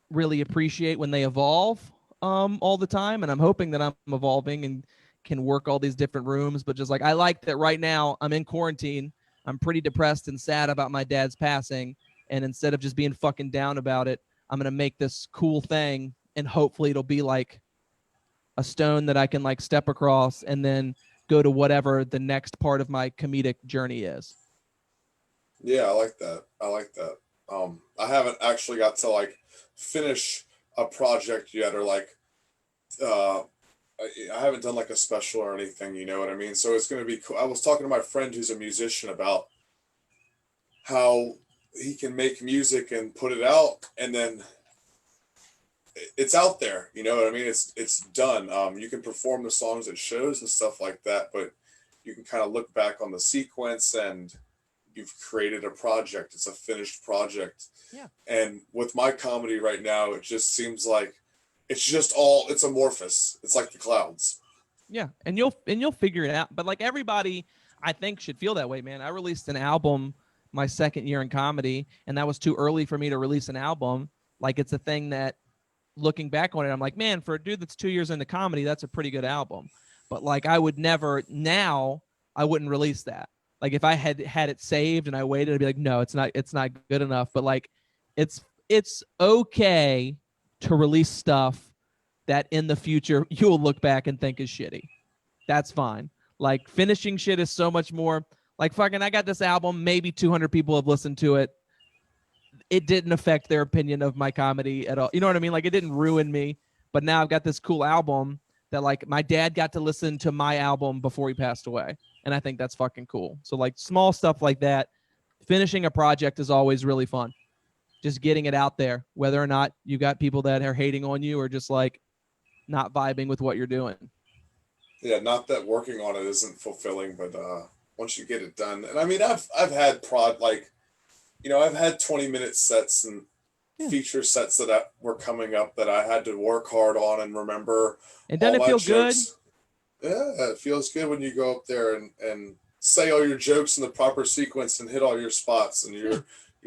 really appreciate when they evolve all the time. And I'm hoping that I'm evolving and can work all these different rooms. But just like, I like that right now I'm in quarantine. I'm pretty depressed and sad about my dad's passing. And instead of just being fucking down about it, I'm going to make this cool thing. And hopefully it'll be like a stone that I can like step across and then go to whatever the next part of my comedic journey is. Yeah, I like that. I like that. I haven't actually got to like finish a project yet, or like, I haven't done like a special or anything. You know what I mean? So it's gonna be cool. I was talking to my friend who's a musician about how he can make music and put it out, and then it's out there. You know what I mean? It's done. You can perform the songs at shows and stuff like that, but you can kind of look back on the sequence and you've created a project. It's a finished project. Yeah. And with my comedy right now, it just seems like it's amorphous. It's like the clouds. Yeah. And you'll figure it out. But like everybody, I think, should feel that way, man. I released an album my second year in comedy, and that was too early for me to release an album. Like it's a thing that looking back on it, I'm like, man, for a dude that's 2 years into comedy, that's a pretty good album. But like I would never now, I wouldn't release that. Like if I had it saved and I waited, I'd be like, no, it's not good enough. But like, it's okay to release stuff that in the future you will look back and think is shitty. That's fine. Like finishing shit is so much more like fucking, I got this album, maybe 200 people have listened to it. It didn't affect their opinion of my comedy at all. You know what I mean? Like it didn't ruin me, but now I've got this cool album that like my dad got to listen to my album before he passed away. And I think that's fucking cool. So like small stuff like that, finishing a project is always really fun. Just getting it out there, whether or not you got people that are hating on you or just like not vibing with what you're doing. Yeah, not that working on it isn't fulfilling, but once you get it done, and I mean, I've had I've had 20-minute sets and feature sets that were coming up that I had to work hard on and remember. And doesn't it feel jokes. Good? Yeah, it feels good when you go up there and say all your jokes in the proper sequence and hit all your spots and your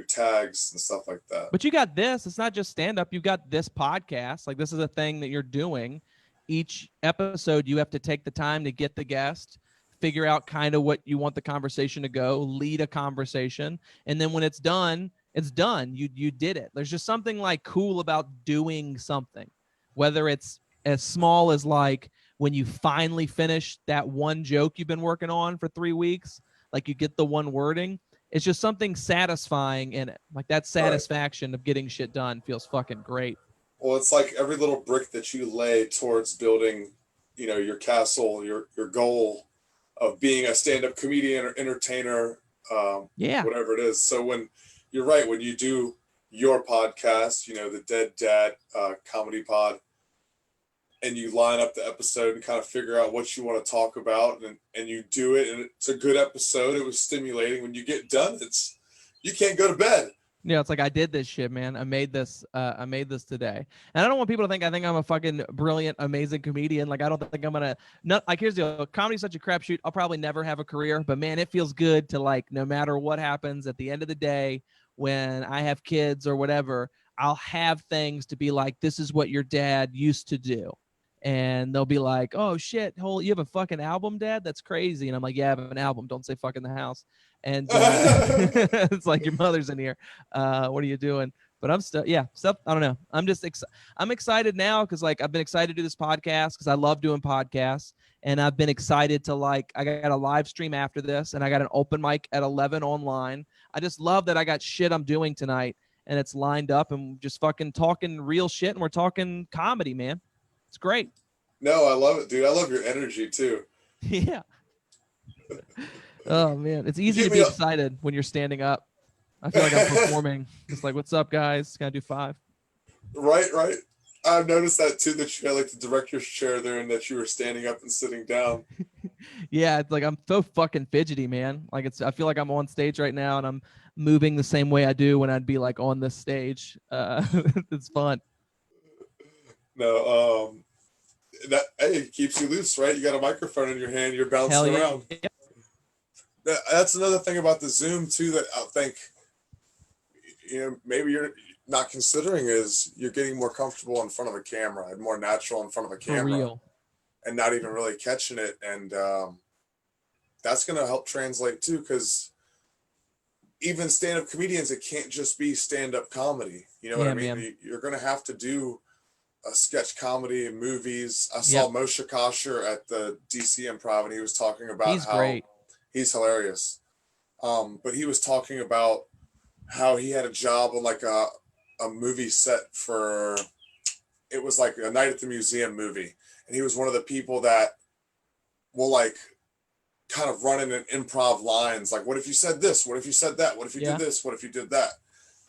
tags and stuff like that. But you got this. It's not just stand up. You got this podcast. Like this is a thing that you're doing. Each episode, you have to take the time to get the guest, figure out kind of what you want the conversation to go, lead a conversation, and then when it's done, it's done. You did it. There's just something like cool about doing something, whether it's as small as like when you finally finish that one joke you've been working on for 3 weeks, like you get the one wording. It's just something satisfying in it. Like that satisfaction of getting shit done feels fucking great. Well, it's like every little brick that you lay towards building, your castle, your goal of being a stand-up comedian or entertainer, whatever it is. So when you're right, when you do your podcast, the Dead Dad comedy pod, and you line up the episode and kind of figure out what you want to talk about, and you do it, and it's a good episode. It was stimulating. When you get done, you can't go to bed. Yeah, it's like I did this shit, man. I made this today. And I don't want people to think I'm a fucking brilliant, amazing comedian. Like I don't think I'm gonna here's the deal. Comedy's such a crapshoot. I'll probably never have a career, but man, it feels good to like no matter what happens at the end of the day, when I have kids or whatever, I'll have things to be like, this is what your dad used to do. And they'll be like, oh shit, you have a fucking album, Dad? That's crazy. And I'm like, yeah, I have an album. Don't say fuck in the house. And it's like, your mother's in here. What are you doing? But I'm still, stuff. I don't know. I'm excited now because like I've been excited to do this podcast because I love doing podcasts. And I've been excited to like, I got a live stream after this and I got an open mic at 11 online. I just love that I got shit I'm doing tonight and it's lined up and just fucking talking real shit. And we're talking comedy, man. It's great. No, I love it, dude. I love your energy too. Yeah. Oh man, it's easy to be excited when you're standing up. I feel like I'm performing. It's like, what's up, guys? Can I do 5? Right. I've noticed that too. That you had like the director's chair there, and that you were standing up and sitting down. Yeah, it's like I'm so fucking fidgety, man. Like I feel like I'm on stage right now, and I'm moving the same way I do when I'd be like on this stage. It's fun. No, it keeps you loose, right? You got a microphone in your hand, you're bouncing around. Yeah. That's another thing about the Zoom too that I think maybe you're not considering is you're getting more comfortable in front of a camera and more natural in front of a camera and not even really catching it, and that's going to help translate too, because even stand-up comedians, it can't just be stand-up comedy. You know what I mean? Man. You're going to have to do a sketch comedy and movies. I saw Moshe Kasher at the DC Improv, and he was talking about how great. He's hilarious. But he was talking about how he had a job on like a movie set for, it was like a Night at the Museum movie. And he was one of the people that will like kind of run in an improv lines. Like, what if you said this? What if you said that? What if you did this? What if you did that?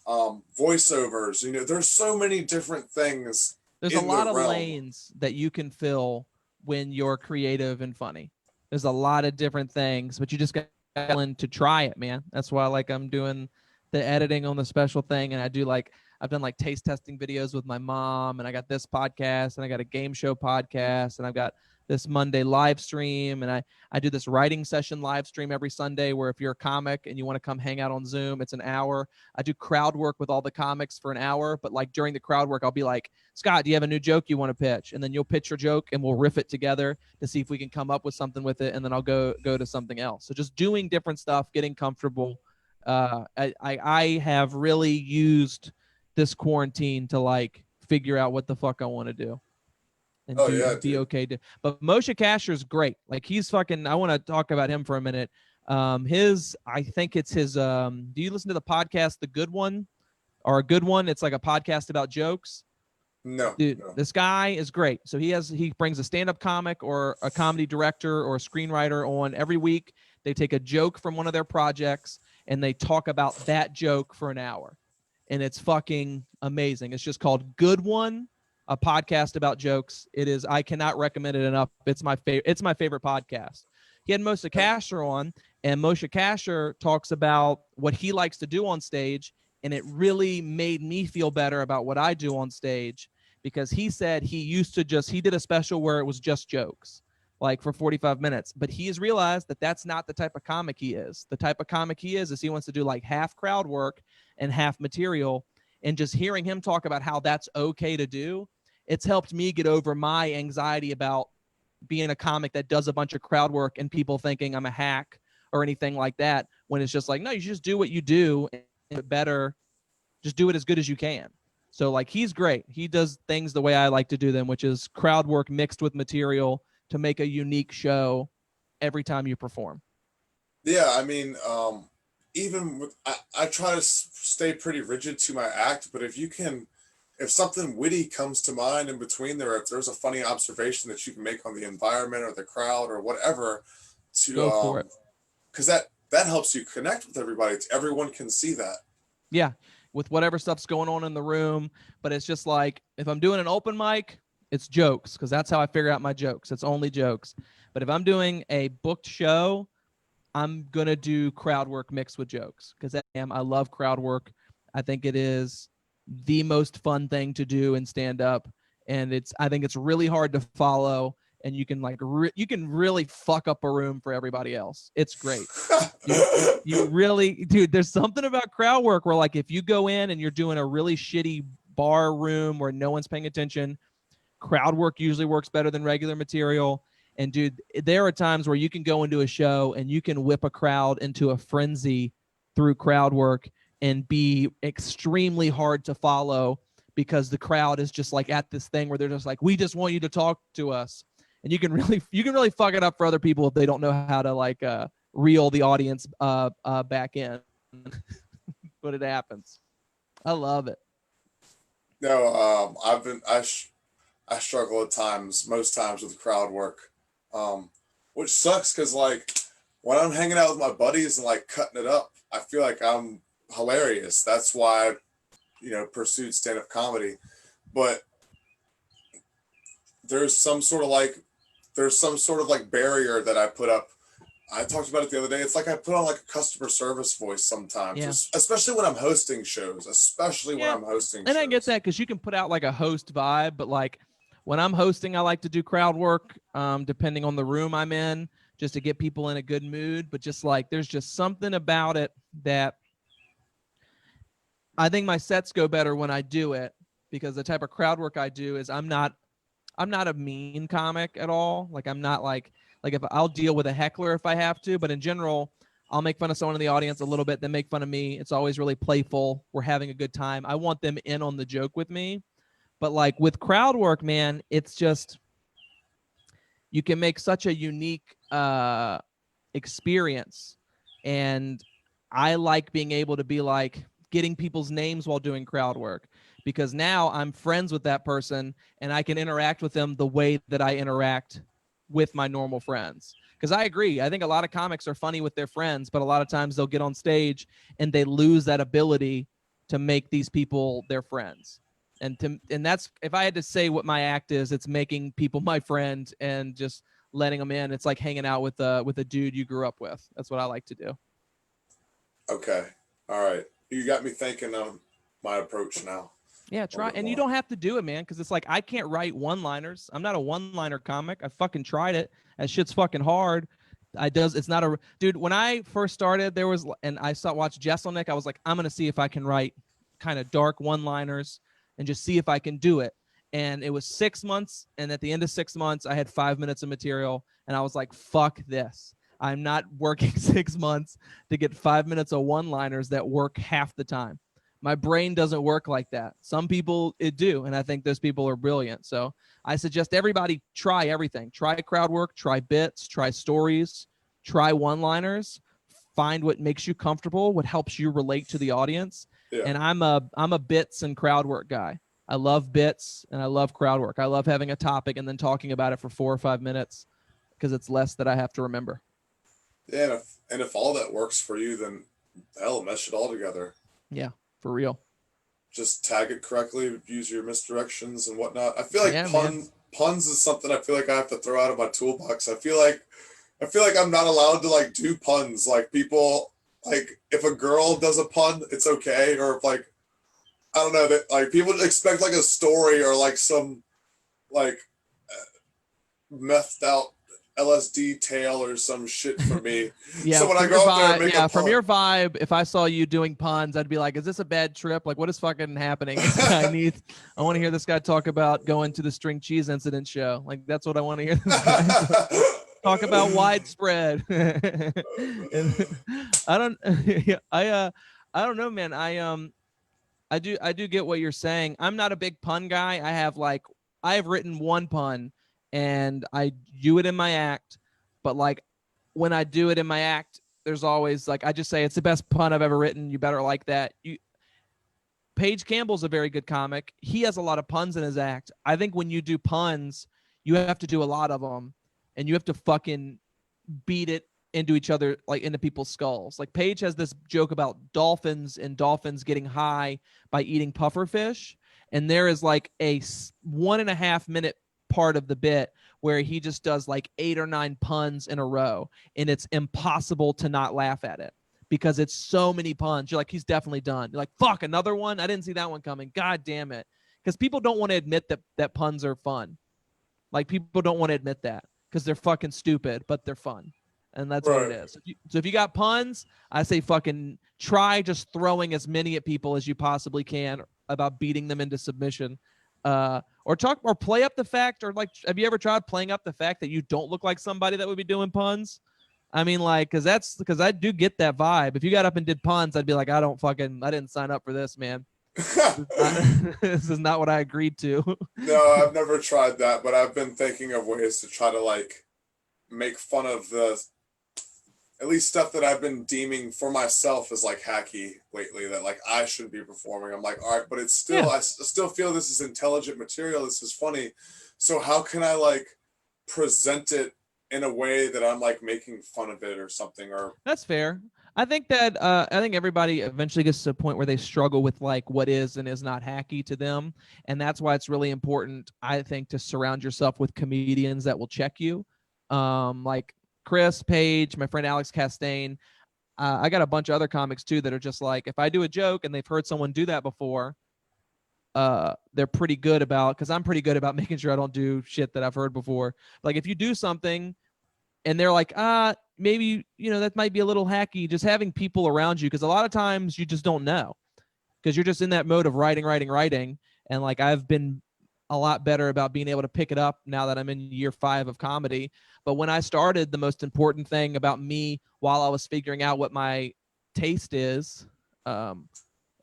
Voiceovers, there's so many different things. There's a lot of lanes that you can fill when you're creative and funny. There's a lot of different things, but you just got to try it, man. That's why like I'm doing the editing on the special thing, and I've done like taste testing videos with my mom, and I got this podcast, and I got a game show podcast, and I've got this Monday live stream, and I do this writing session live stream every Sunday where if you're a comic and you want to come hang out on Zoom, it's an hour. I do crowd work with all the comics for an hour, but like during the crowd work, I'll be like, Scott, do you have a new joke you want to pitch? And then you'll pitch your joke and we'll riff it together to see if we can come up with something with it, and then I'll go to something else. So just doing different stuff, getting comfortable. I have really used this quarantine to like figure out what the fuck I want to do. And be okay to, but Moshe Kasher is great. Like he's fucking, I want to talk about him for a minute. I think it's his, do you listen to the podcast, The Good One or A Good One? It's like a podcast about jokes. No, Dude, no. this guy is great. So he brings a stand-up comic or a comedy director or a screenwriter on every week. They take a joke from one of their projects and they talk about that joke for an hour. And it's fucking amazing. It's just called Good One, a podcast about jokes. It is, I cannot recommend it enough. It's my favorite podcast. He had Moshe Kasher on, and Moshe Kasher talks about what he likes to do on stage, and it really made me feel better about what I do on stage, because he said he did a special where it was just jokes, like for 45 minutes. But he has realized that that's not the type of comic he is. The type of comic he is he wants to do like half crowd work and half material. And just hearing him talk about how that's okay to do, it's helped me get over my anxiety about being a comic that does a bunch of crowd work and people thinking I'm a hack or anything like that, when it's just like, no, you should just do what you do and do it better. Just do it as good as you can. So like, he's great. He does things the way I like to do them, which is crowd work mixed with material to make a unique show every time you perform. Yeah, I mean, even with, I try to stay pretty rigid to my act, but if something witty comes to mind in between there, if there's a funny observation that you can make on the environment or the crowd or whatever, Go for it. because that helps you connect with everybody. Everyone can see that. Yeah, with whatever stuff's going on in the room. But it's just like, if I'm doing an open mic, it's jokes, because that's how I figure out my jokes. It's only jokes. But if I'm doing a booked show, I'm going to do crowd work mixed with jokes, because I love crowd work. I think it is the most fun thing to do in stand up. And I think it's really hard to follow. And you can you can really fuck up a room for everybody else. It's great. You really, dude, there's something about crowd work where like, if you go in and you're doing a really shitty bar room where no one's paying attention, crowd work usually works better than regular material. And dude, there are times where you can go into a show and you can whip a crowd into a frenzy through crowd work and be extremely hard to follow, because the crowd is just like at this thing where they're just like, we just want you to talk to us. And you can really fuck it up for other people if they don't know how to like reel the audience back in. But it happens. I love it. No, I struggle at times, most times, with crowd work, which sucks because like when I'm hanging out with my buddies and like cutting it up, I feel like I'm hilarious. That's why I, pursued stand-up comedy. But there's some sort of like barrier that I put up. I talked about it the other day. It's like I put on like a customer service voice sometimes, Yeah. especially when I'm hosting shows, And I get that, because you can put out like a host vibe, but like when I'm hosting, I like to do crowd work, depending on the room I'm in, just to get people in a good mood. But just like, there's just something about it that I think my sets go better when I do it, because the type of crowd work I do is I'm not a mean comic at all. Like I'm not like if I'll deal with a heckler if I have to, but in general, I'll make fun of someone in the audience a little bit, then make fun of me. It's always really playful. We're having a good time. I want them in on the joke with me. But like with crowd work, man, it's just, you can make such a unique experience. And I like being able to be like getting people's names while doing crowd work, because now I'm friends with that person and I can interact with them the way that I interact with my normal friends. Because I agree, I think a lot of comics are funny with their friends, but a lot of times they'll get on stage and they lose that ability to make these people their friends. And that's, if I had to say what my act is, it's making people my friend and just letting them in. It's like hanging out with a dude you grew up with. That's what I like to do. Okay. All right. You got me thinking of my approach now. Yeah, try. And you don't have to do it, man, because it's like, I can't write one-liners. I'm not a one-liner comic. I fucking tried it. That shit's fucking hard. It's not a, dude, when I first started, and I watched Jesselnick, I was like, I'm going to see if I can write kind of dark one-liners and just see if I can do it. And it was 6 months. And at the end of 6 months, I had 5 minutes of material. And I was like, fuck this. I'm not working 6 months to get 5 minutes of one-liners that work half the time. My brain doesn't work like that. Some people do, and I think those people are brilliant. So I suggest everybody try everything. Try crowd work, try bits, try stories, try one-liners. Find what makes you comfortable, what helps you relate to the audience. Yeah. And I'm a bits and crowd work guy. I love bits and I love crowd work. I love having a topic and then talking about it for 4 or 5 minutes because it's less that I have to remember. Yeah, and if all that works for you, then hell, mesh it all together. Yeah, for real. Just tag it correctly, use your misdirections and whatnot. I feel like Yeah, man. puns is something I feel like I have to throw out of my toolbox. I feel like I'm not allowed to like do puns. Like people, like if a girl does a pun, it's okay. Or if like I don't know that like people expect like a story or like some like methed out LSD tale or some shit from me. Yeah, So when I from your go up there and vibe, make yeah, a from pun, your vibe, if I saw you doing puns, I'd be like, "Is this a bad trip? Like, what is fucking happening? This guy needs. I want to hear this guy talk about going to the string cheese incident show. Like, that's what I want to hear this guy talk about widespread." And I don't, yeah, I don't know, man. I do get what you're saying. I'm not a big pun guy. I have written one pun and I do it in my act, but like when I do it in my act, there's always like I just say it's the best pun I've ever written. You better like that. Paige Campbell's a very good comic. He has a lot of puns in his act. I think when you do puns, you have to do a lot of them and you have to fucking beat it into each other, like into people's skulls. Like Paige has this joke about dolphins and dolphins getting high by eating pufferfish. And there is like a 1.5 minute part of the bit where he just does like 8 or 9 puns in a row. And it's impossible to not laugh at it because it's so many puns. You're like, he's definitely done. You're like, fuck, another one? I didn't see that one coming. God damn it. Because people don't want to admit that puns are fun. Like people don't want to admit that because they're fucking stupid, but they're fun. And that's what it right. is. So if you got puns, I say fucking try just throwing as many at people as you possibly can about beating them into submission. Or play up the fact, or like, have you ever tried playing up the fact that you don't look like somebody that would be doing puns? I mean, like, because I do get that vibe. If you got up and did puns, I'd be like, I didn't sign up for this, man. This is not what I agreed to. No, I've never tried that, but I've been thinking of ways to try to like make fun of the at least stuff that I've been deeming for myself as like hacky lately that like I shouldn't be performing. I'm like, all right, but it's still Yeah. I still feel this is intelligent material. This is funny. So how can I like present it in a way that I'm like making fun of it or something? Or That's fair. I think everybody eventually gets to a point where they struggle with like what is and is not hacky to them, and that's why it's really important, I think, to surround yourself with comedians that will check you, like Chris Page, my friend Alex Castaigne. I got a bunch of other comics too that are just like, if I do a joke and they've heard someone do that before, they're pretty good about, because I'm pretty good about making sure I don't do shit that I've heard before. Like if you do something and they're like, maybe, that might be a little hacky, just having people around you, because a lot of times you just don't know because you're just in that mode of writing. And like I've been a lot better about being able to pick it up now that I'm in year 5 of comedy. But when I started, the most important thing about me while I was figuring out what my taste is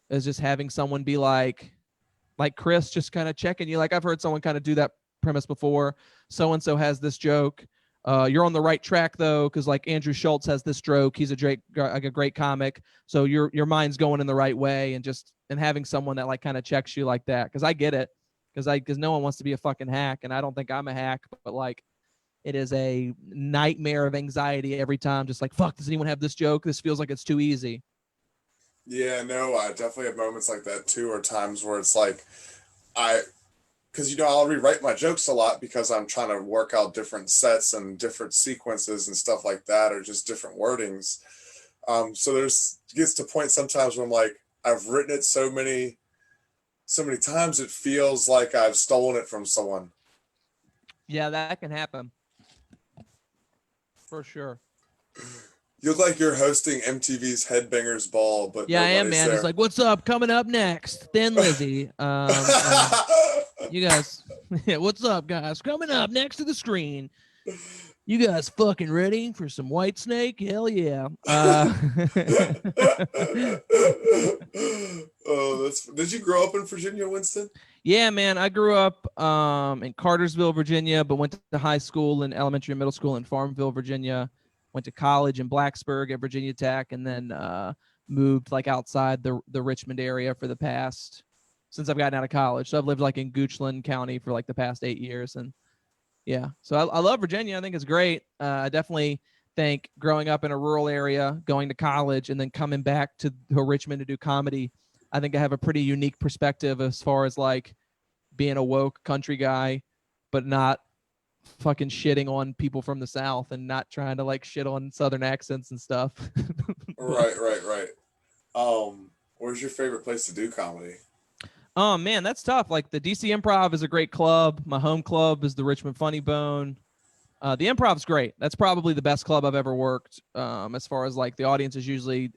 just having someone be like Chris, just kind of checking you. Like I've heard someone kind of do that premise before. So-and-so has this joke. You're on the right track though, because like Andrew Schultz has this joke. He's a great comic. So your mind's going in the right way, and having someone that like kind of checks you like that, because I get it, because no one wants to be a fucking hack, and I don't think I'm a hack, but like it is a nightmare of anxiety every time. Just like, fuck, does anyone have this joke? This feels like it's too easy. yeah, no, I definitely have moments like that too, or times where it's like because I'll rewrite my jokes a lot because I'm trying to work out different sets and different sequences and stuff like that, or just different wordings. So gets to point sometimes when I'm like, I've written it so many times it feels like I've stolen it from someone. Yeah, that can happen for sure. You look like you're hosting MTV's Headbangers Ball, but Yeah, I am, nobody's man. there. It's like, what's up? Coming up next, Thin Lizzy. You guys, yeah, what's up, guys? Coming up next to the screen. You guys fucking ready for some White Snake? Hell yeah. Did you grow up in Virginia, Winston? Yeah, man. I grew up in Cartersville, Virginia, but went to high school and elementary and middle school in Farmville, Virginia. Went to college in Blacksburg at Virginia Tech, and then moved like outside the Richmond area for the past since I've gotten out of college. So I've lived like in Goochland County for like the past 8 years. And yeah, so I love Virginia. I think it's great. I definitely think growing up in a rural area, going to college, and then coming back to Richmond to do comedy, I think I have a pretty unique perspective as far as like being a woke country guy, but not fucking shitting on people from the South and not trying to like shit on Southern accents and stuff. Right. Where's your favorite place to do comedy? Oh man, that's tough. Like the DC Improv is a great club. My home club is the Richmond Funny Bone. The Improv's great. That's probably the best club I've ever worked. As far as like the audience is usually,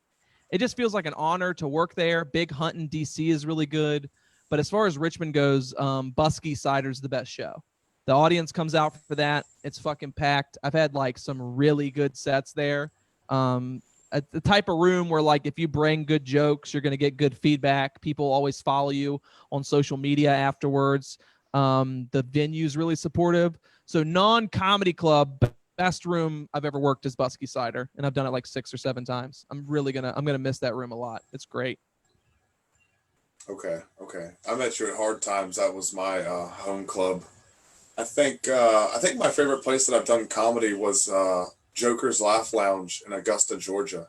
it just feels like an honor to work there. Big Hunt in DC is really good. But as far as Richmond goes, Busky Cider's the best show. The audience comes out for that. It's fucking packed. I've had like some really good sets there. The type of room where like if you bring good jokes, you're going to get good feedback. People always follow you on social media afterwards. The venue's really supportive. So non-comedy club, best room I've ever worked is Busky Cider, and I've done it like 6 or 7 times. I'm gonna miss that room a lot. It's great. Okay. I met you at Hard Times. That was my home club. I think my favorite place that I've done comedy was Joker's Laugh Lounge in Augusta, Georgia.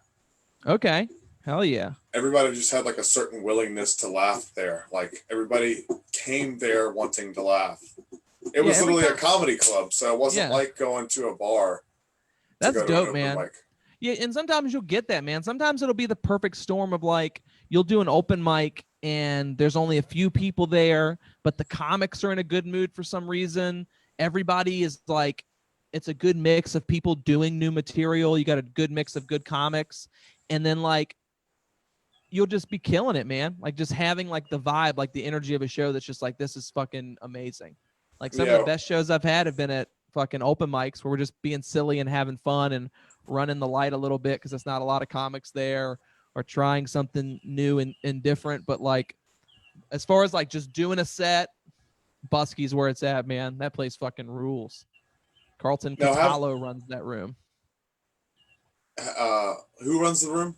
Okay. Hell yeah. Everybody just had like a certain willingness to laugh there. Like everybody came there wanting to laugh. It was literally a comedy club, so it wasn't like going to a bar. That's dope, man. Yeah, and sometimes you'll get that, man. Sometimes it'll be the perfect storm of like you'll do an open mic and there's only a few people there, but the comics are in a good mood for some reason. Everybody is like, it's a good mix of people doing new material. You got a good mix of good comics, and then like you'll just be killing it, man. Like just having like the vibe, like the energy of a show that's just like, this is fucking amazing. Like some of the best shows I've had have been at fucking open mics where we're just being silly and having fun and running the light a little bit because there's not a lot of comics there, or trying something new and different. But like as far as like just doing a set, Busky's where it's at, man. That place fucking rules. Carlton Catalo runs that room. Who runs the room?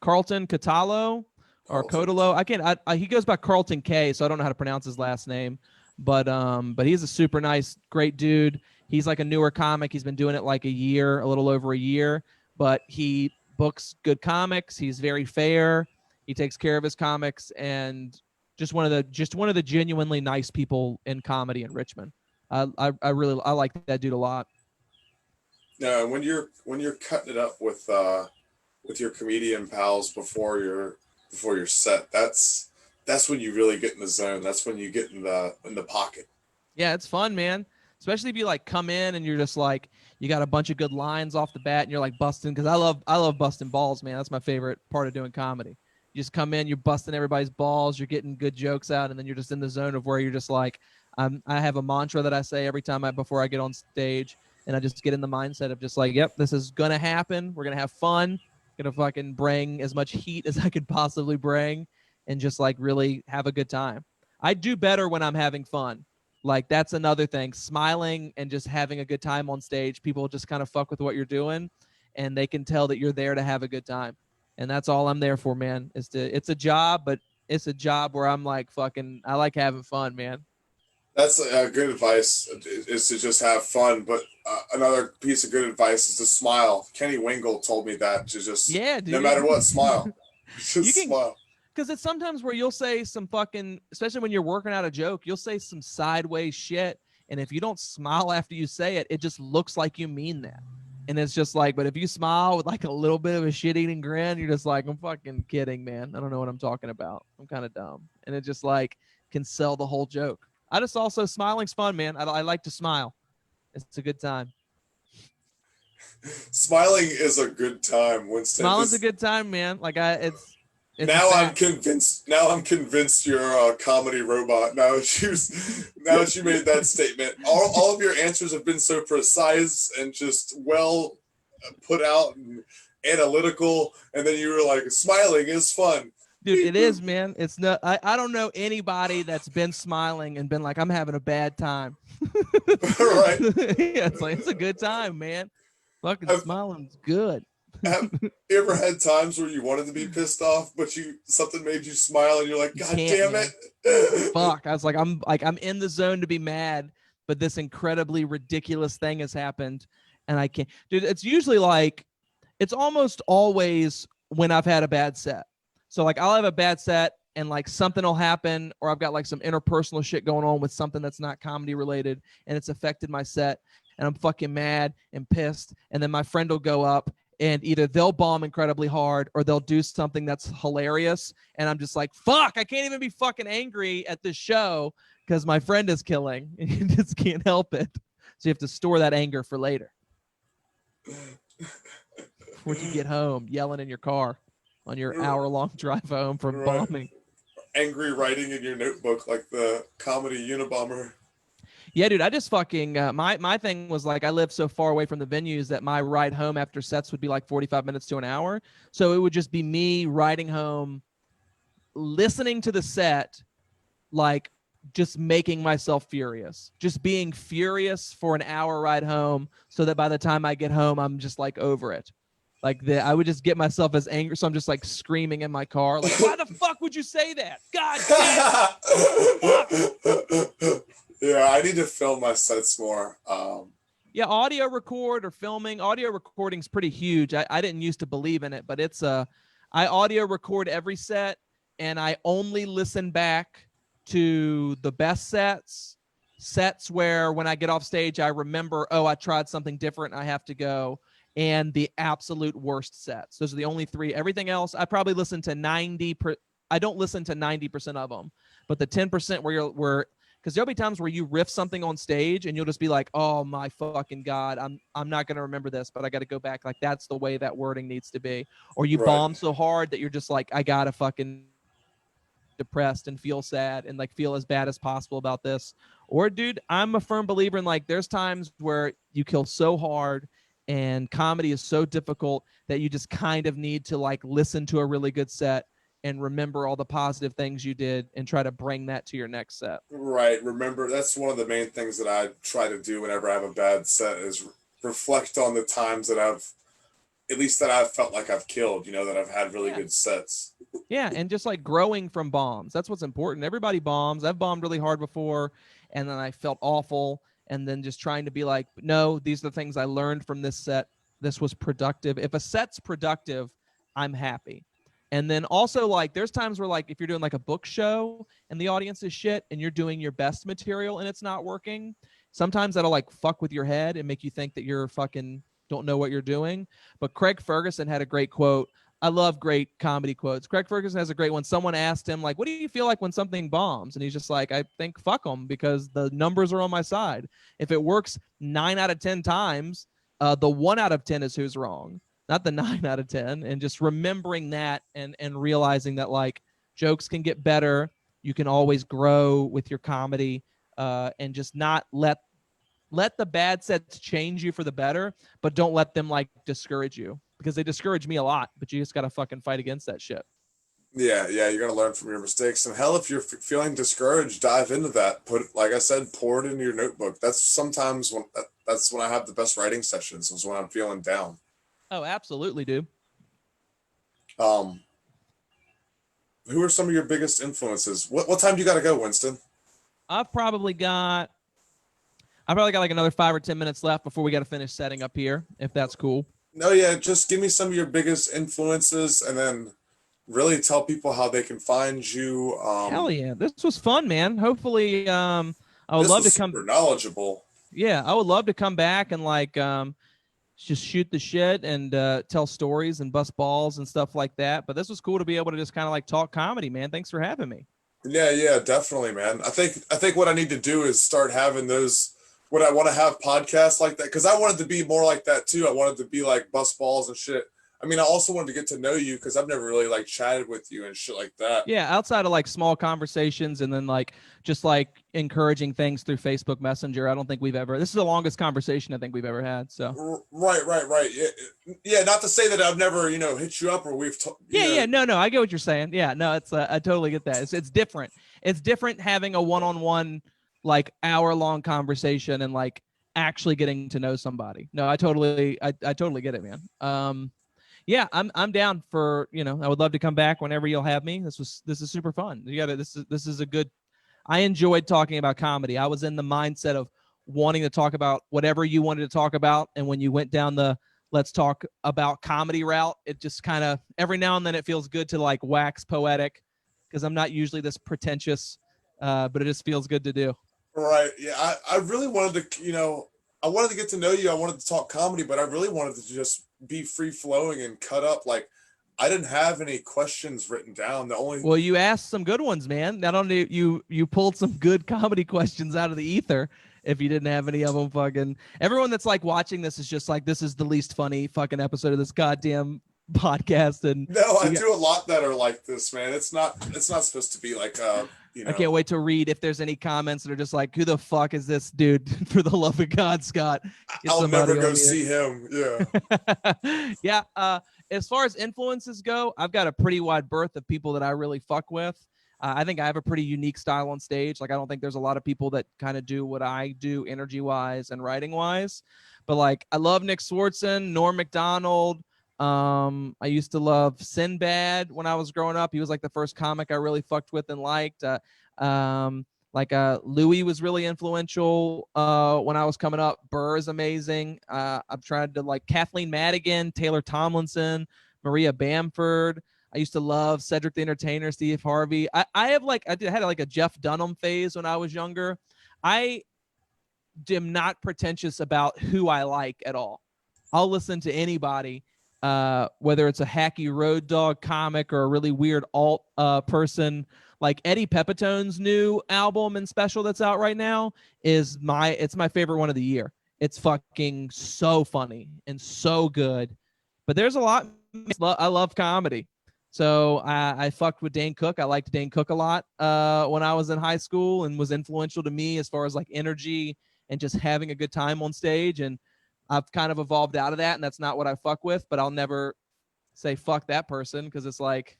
Carlton Catalo or Cotalo. He goes by Carlton K, so I don't know how to pronounce his last name. But he's a super nice, great dude. He's like a newer comic. He's been doing it like a little over a year, but he books good comics. He's very fair. He takes care of his comics, and just one of the genuinely nice people in comedy in Richmond. I like that dude a lot. No, when you're cutting it up with your comedian pals before your set, that's when you really get in the zone. That's when you get in the pocket. Yeah, it's fun, man. Especially if you like come in and you're just like, you got a bunch of good lines off the bat and you're like busting, because I love busting balls, man. That's my favorite part of doing comedy. You just come in, you're busting everybody's balls, you're getting good jokes out, and then you're just in the zone of where you're just like, I have a mantra that I say every time before I get on stage, and I just get in the mindset of just like, yep, this is gonna happen. We're gonna have fun. Gonna fucking bring as much heat as I could possibly bring, and just like really have a good time. I do better when I'm having fun. Like that's another thing. Smiling and just having a good time on stage. People just kind of fuck with what you're doing, and they can tell that you're there to have a good time. And that's all I'm there for, man. It's a job, but it's a job where I'm like fucking, I like having fun, man. That's good advice, is to just have fun. But another piece of good advice is to smile. Kenny Wingle told me that, to just, dude. No matter what, smile. Just smile. Because it's sometimes where you'll say some fucking, especially when you're working out a joke, you'll say some sideways shit. And if you don't smile after you say it, it just looks like you mean that. And it's just like, but if you smile with like a little bit of a shit-eating grin, you're just like, I'm fucking kidding, man. I don't know what I'm talking about. I'm kind of dumb. And it just like can sell the whole joke. I just also, smiling's fun, man. I like to smile. It's a good time. Smiling is a good time, Winston. Smiling's a good time, man. Like it's now I'm convinced. Now I'm convinced you're a comedy robot. Now that you made that statement, all of your answers have been so precise and just well put out and analytical. And then you were like, "Smiling is fun." Dude, it is, man. It's not. I don't know anybody that's been smiling and been like, I'm having a bad time. Right. Yeah, it's like, it's a good time, man. Fucking smiling's good. Have you ever had times where you wanted to be pissed off, but something made you smile, and you're like, You "God can't, damn man. it!" Fuck. I was like, I'm in the zone to be mad, but this incredibly ridiculous thing has happened, and I can't. Dude, it's usually like, it's almost always when I've had a bad set. So like, I'll have a bad set, and like something will happen, or I've got like some interpersonal shit going on with something that's not comedy related, and it's affected my set, and I'm fucking mad and pissed, and then my friend will go up, and either they'll bomb incredibly hard or they'll do something that's hilarious. And I'm just like, fuck, I can't even be fucking angry at this show because my friend is killing and you just can't help it. So you have to store that anger for later. Before you get home, yelling in your car on your hour-long drive home from bombing. Angry writing in your notebook like the comedy Unabomber. Yeah, dude, I just fucking my thing was like, I live so far away from the venues that my ride home after sets would be like 45 minutes to an hour. So it would just be me riding home, listening to the set, like just making myself furious, just being furious for an hour ride home, so that by the time I get home, I'm just like over it. Like I would just get myself as angry, so I'm just like screaming in my car, like, "Why the fuck would you say that? God damn!" Yeah, I need to film my sets more. Yeah, audio record or filming. Audio recording's pretty huge. I didn't used to believe in it, but I audio record every set, and I only listen back to the best sets where when I get off stage, I remember, oh, I tried something different, I have to go, and the absolute worst sets. Those are the only three. Everything else, I probably listen to 90%. I don't listen to 90% of them, but the 10% where because there'll be times where you riff something on stage and you'll just be like, oh my fucking God, I'm not going to remember this, but I got to go back. Like, that's the way that wording needs to be. Or you bomb so hard that you're just like, I got to fucking depressed and feel sad and like feel as bad as possible about this. Or, dude, I'm a firm believer in like, there's times where you kill so hard and comedy is so difficult that you just kind of need to like listen to a really good set and remember all the positive things you did and try to bring that to your next set. Right. Remember, that's one of the main things that I try to do whenever I have a bad set is reflect on the times that I've felt like I've killed, that I've had really good sets. Yeah, and just like growing from bombs. That's what's important. Everybody bombs. I've bombed really hard before, and then I felt awful, and then just trying to be like, no, these are the things I learned from this set. This was productive. If a set's productive, I'm happy. And then also, like, there's times where, like, if you're doing like a book show and the audience is shit and you're doing your best material and it's not working, sometimes that'll like fuck with your head and make you think that you're fucking don't know what you're doing. But Craig Ferguson had a great quote. I love great comedy quotes. Craig Ferguson has a great one. Someone asked him, like, what do you feel like when something bombs? And he's just like, I think fuck them because the numbers are on my side. If it works 9 out of 10 times, the 1 out of 10 is who's wrong, not the 9 out of 10. And just remembering that and realizing that like jokes can get better. You can always grow with your comedy, and just not let the bad sets change you for the better, but don't let them like discourage you, because they discourage me a lot, but you just got to fucking fight against that shit. Yeah, you got to learn from your mistakes. And hell, if you're feeling discouraged, dive into that. Like I said, pour it into your notebook. That's when I have the best writing sessions, is when I'm feeling down. Oh, absolutely, dude. Who are some of your biggest influences? What time do you got to go, Winston? I've probably got like another 5 or 10 minutes left before we got to finish setting up here, if that's cool. No, yeah, just give me some of your biggest influences and then really tell people how they can find you. Hell yeah. This was fun, man. Hopefully, I would love to come. Super knowledgeable. Yeah, I would love to come back and like just shoot the shit and tell stories and bust balls and stuff like that. But this was cool to be able to just kind of like talk comedy, man. Thanks for having me. Yeah, definitely, man. I think what I need to do is start having those. When I want to have podcasts like that, because I wanted to be more like that too. I wanted to be like bust balls and shit. I mean, I also wanted to get to know you because I've never really like chatted with you and shit like that. Yeah, outside of like small conversations and then like just like encouraging things through Facebook Messenger. I don't think this is the longest conversation I think we've ever had. So right. Yeah. Not to say that I've never, hit you up or we've. No, I get what you're saying. Yeah, no, it's I totally get that. It's different. It's different having a one-on-one like hour-long conversation and like actually getting to know somebody. No, I totally get it, man. Yeah, I'm down for, I would love to come back whenever you'll have me. This is super fun. This is a good. I enjoyed talking about comedy. I was in the mindset of wanting to talk about whatever you wanted to talk about, and when you went down the let's talk about comedy route, it just kind of every now and then it feels good to like wax poetic, because I'm not usually this pretentious, but it just feels good to do. Right. Yeah. I really wanted to, I wanted to get to know you. I wanted to talk comedy, but I really wanted to just be free flowing and cut up. Like, I didn't have any questions written down. The only, Well, you asked some good ones, man. Not only you pulled some good comedy questions out of the ether. If you didn't have any of them, fucking everyone that's like watching this is just like, this is the least funny fucking episode of this goddamn podcast. And no, I do a lot that are like this, man. It's not supposed to be like, I can't wait to read if there's any comments that are just like, who the fuck is this dude? For the love of God, Scott. I'll never go see him. Yeah. Yeah. As far as influences go, I've got a pretty wide berth of people that I really fuck with. I think I have a pretty unique style on stage. Like, I don't think there's a lot of people that kind of do what I do energy wise and writing wise. But like, I love Nick Swartzen, Norm Macdonald. I used to love Sinbad when I was growing up. He was like the first comic I really fucked with and liked. Louis was really influential when I was coming up. Burr is amazing. I've tried to like Kathleen Madigan, Taylor Tomlinson, Maria Bamford. I used to love Cedric the Entertainer, Steve Harvey. I had like a Jeff Dunham phase when I was younger. I am not pretentious about who I like at all. I'll listen to anybody, whether it's a hacky road dog comic or a really weird alt person. Like Eddie Pepitone's new album and special that's out right now it's my favorite one of the year. It's fucking so funny and so good. But there's a lot. I love comedy. So I fucked with Dane Cook. I liked Dane Cook a lot when I was in high school, and was influential to me as far as like energy and just having a good time on stage. And I've kind of evolved out of that, and that's not what I fuck with. But I'll never say fuck that person, because it's like,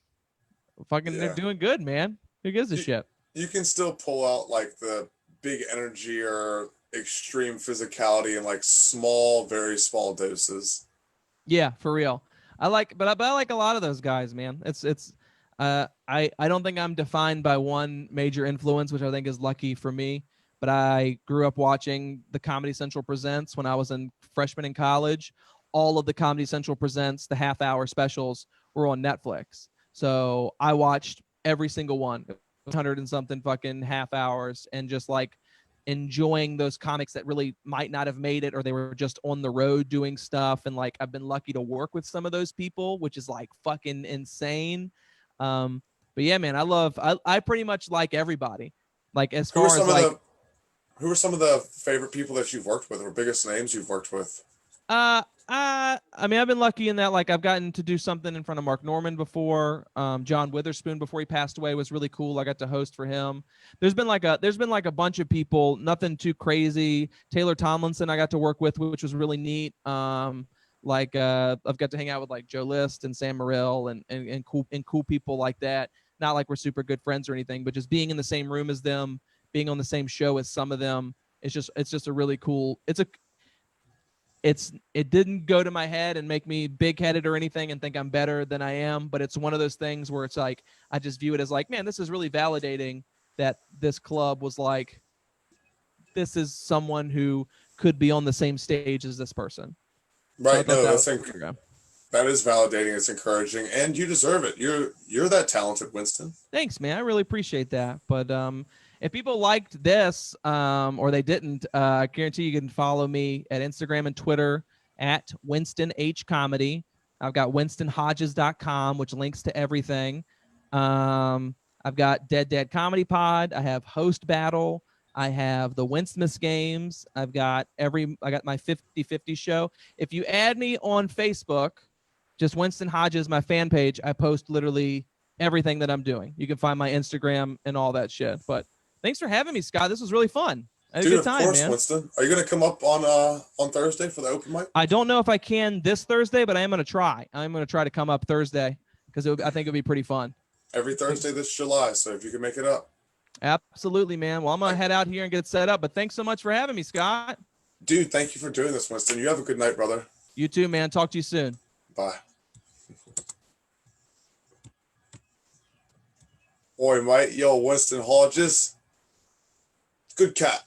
fucking, they're doing good, man. Who gives a shit? You can still pull out like the big energy or extreme physicality in like small, very small doses. Yeah, for real. I like a lot of those guys, man. I don't think I'm defined by one major influence, which I think is lucky for me. But I grew up watching the Comedy Central Presents when I was a freshman in college. All of the Comedy Central Presents, the half-hour specials, were on Netflix. So I watched every single one, 100 and something fucking half hours, and just like enjoying those comics that really might not have made it, or they were just on the road doing stuff. And like, I've been lucky to work with some of those people, which is like fucking insane. But yeah, man, I pretty much like everybody. Like, as far as like, who are some of the favorite people that you've worked with, or biggest names you've worked with? I mean, I've been lucky in that, like, I've gotten to do something in front of Mark Norman before. John Witherspoon, before he passed away, was really cool. I got to host for him. There's been like a bunch of people, nothing too crazy. Taylor Tomlinson, I got to work with, which was really neat. I've got to hang out with like Joe List and Sam Morril and cool people like that. Not like we're super good friends or anything, but just being in the same room as them, being on the same show as some of them, it's just a really cool. It didn't go to my head and make me big-headed or anything and think I'm better than I am, but it's one of those things where it's like, I just view it as like, man, this is really validating that this club was like, this is someone who could be on the same stage as this person. Right. So that is validating. It's encouraging, and you deserve it. You're that talented, Winston. Thanks, man. I really appreciate that. But if people liked this or they didn't, I guarantee you can follow me at Instagram and Twitter at Winston H Comedy. I've got winstonhodges.com, which links to everything. I've got Dead Dad Comedy Pod. I have Host Battle. I have the Winsmith Games. I got my 50/50 show. If you add me on Facebook, just Winston Hodges, my fan page, I post literally everything that I'm doing. You can find my Instagram and all that shit. But thanks for having me, Scott. This was really fun. I had a good time, of course, man. Winston. Are you going to come up on Thursday for the open mic? I don't know if I can this Thursday, but I am going to try. I'm going to try to come up Thursday because I think it'll be pretty fun. Every Thursday this July, so if you can make it up. Absolutely, man. Well, I'm going to head out here and get it set up, but thanks so much for having me, Scott. Dude, thank you for doing this, Winston. You have a good night, brother. You too, man. Talk to you soon. Bye. boy, mate. Yo, Winston Hodges. Good cat.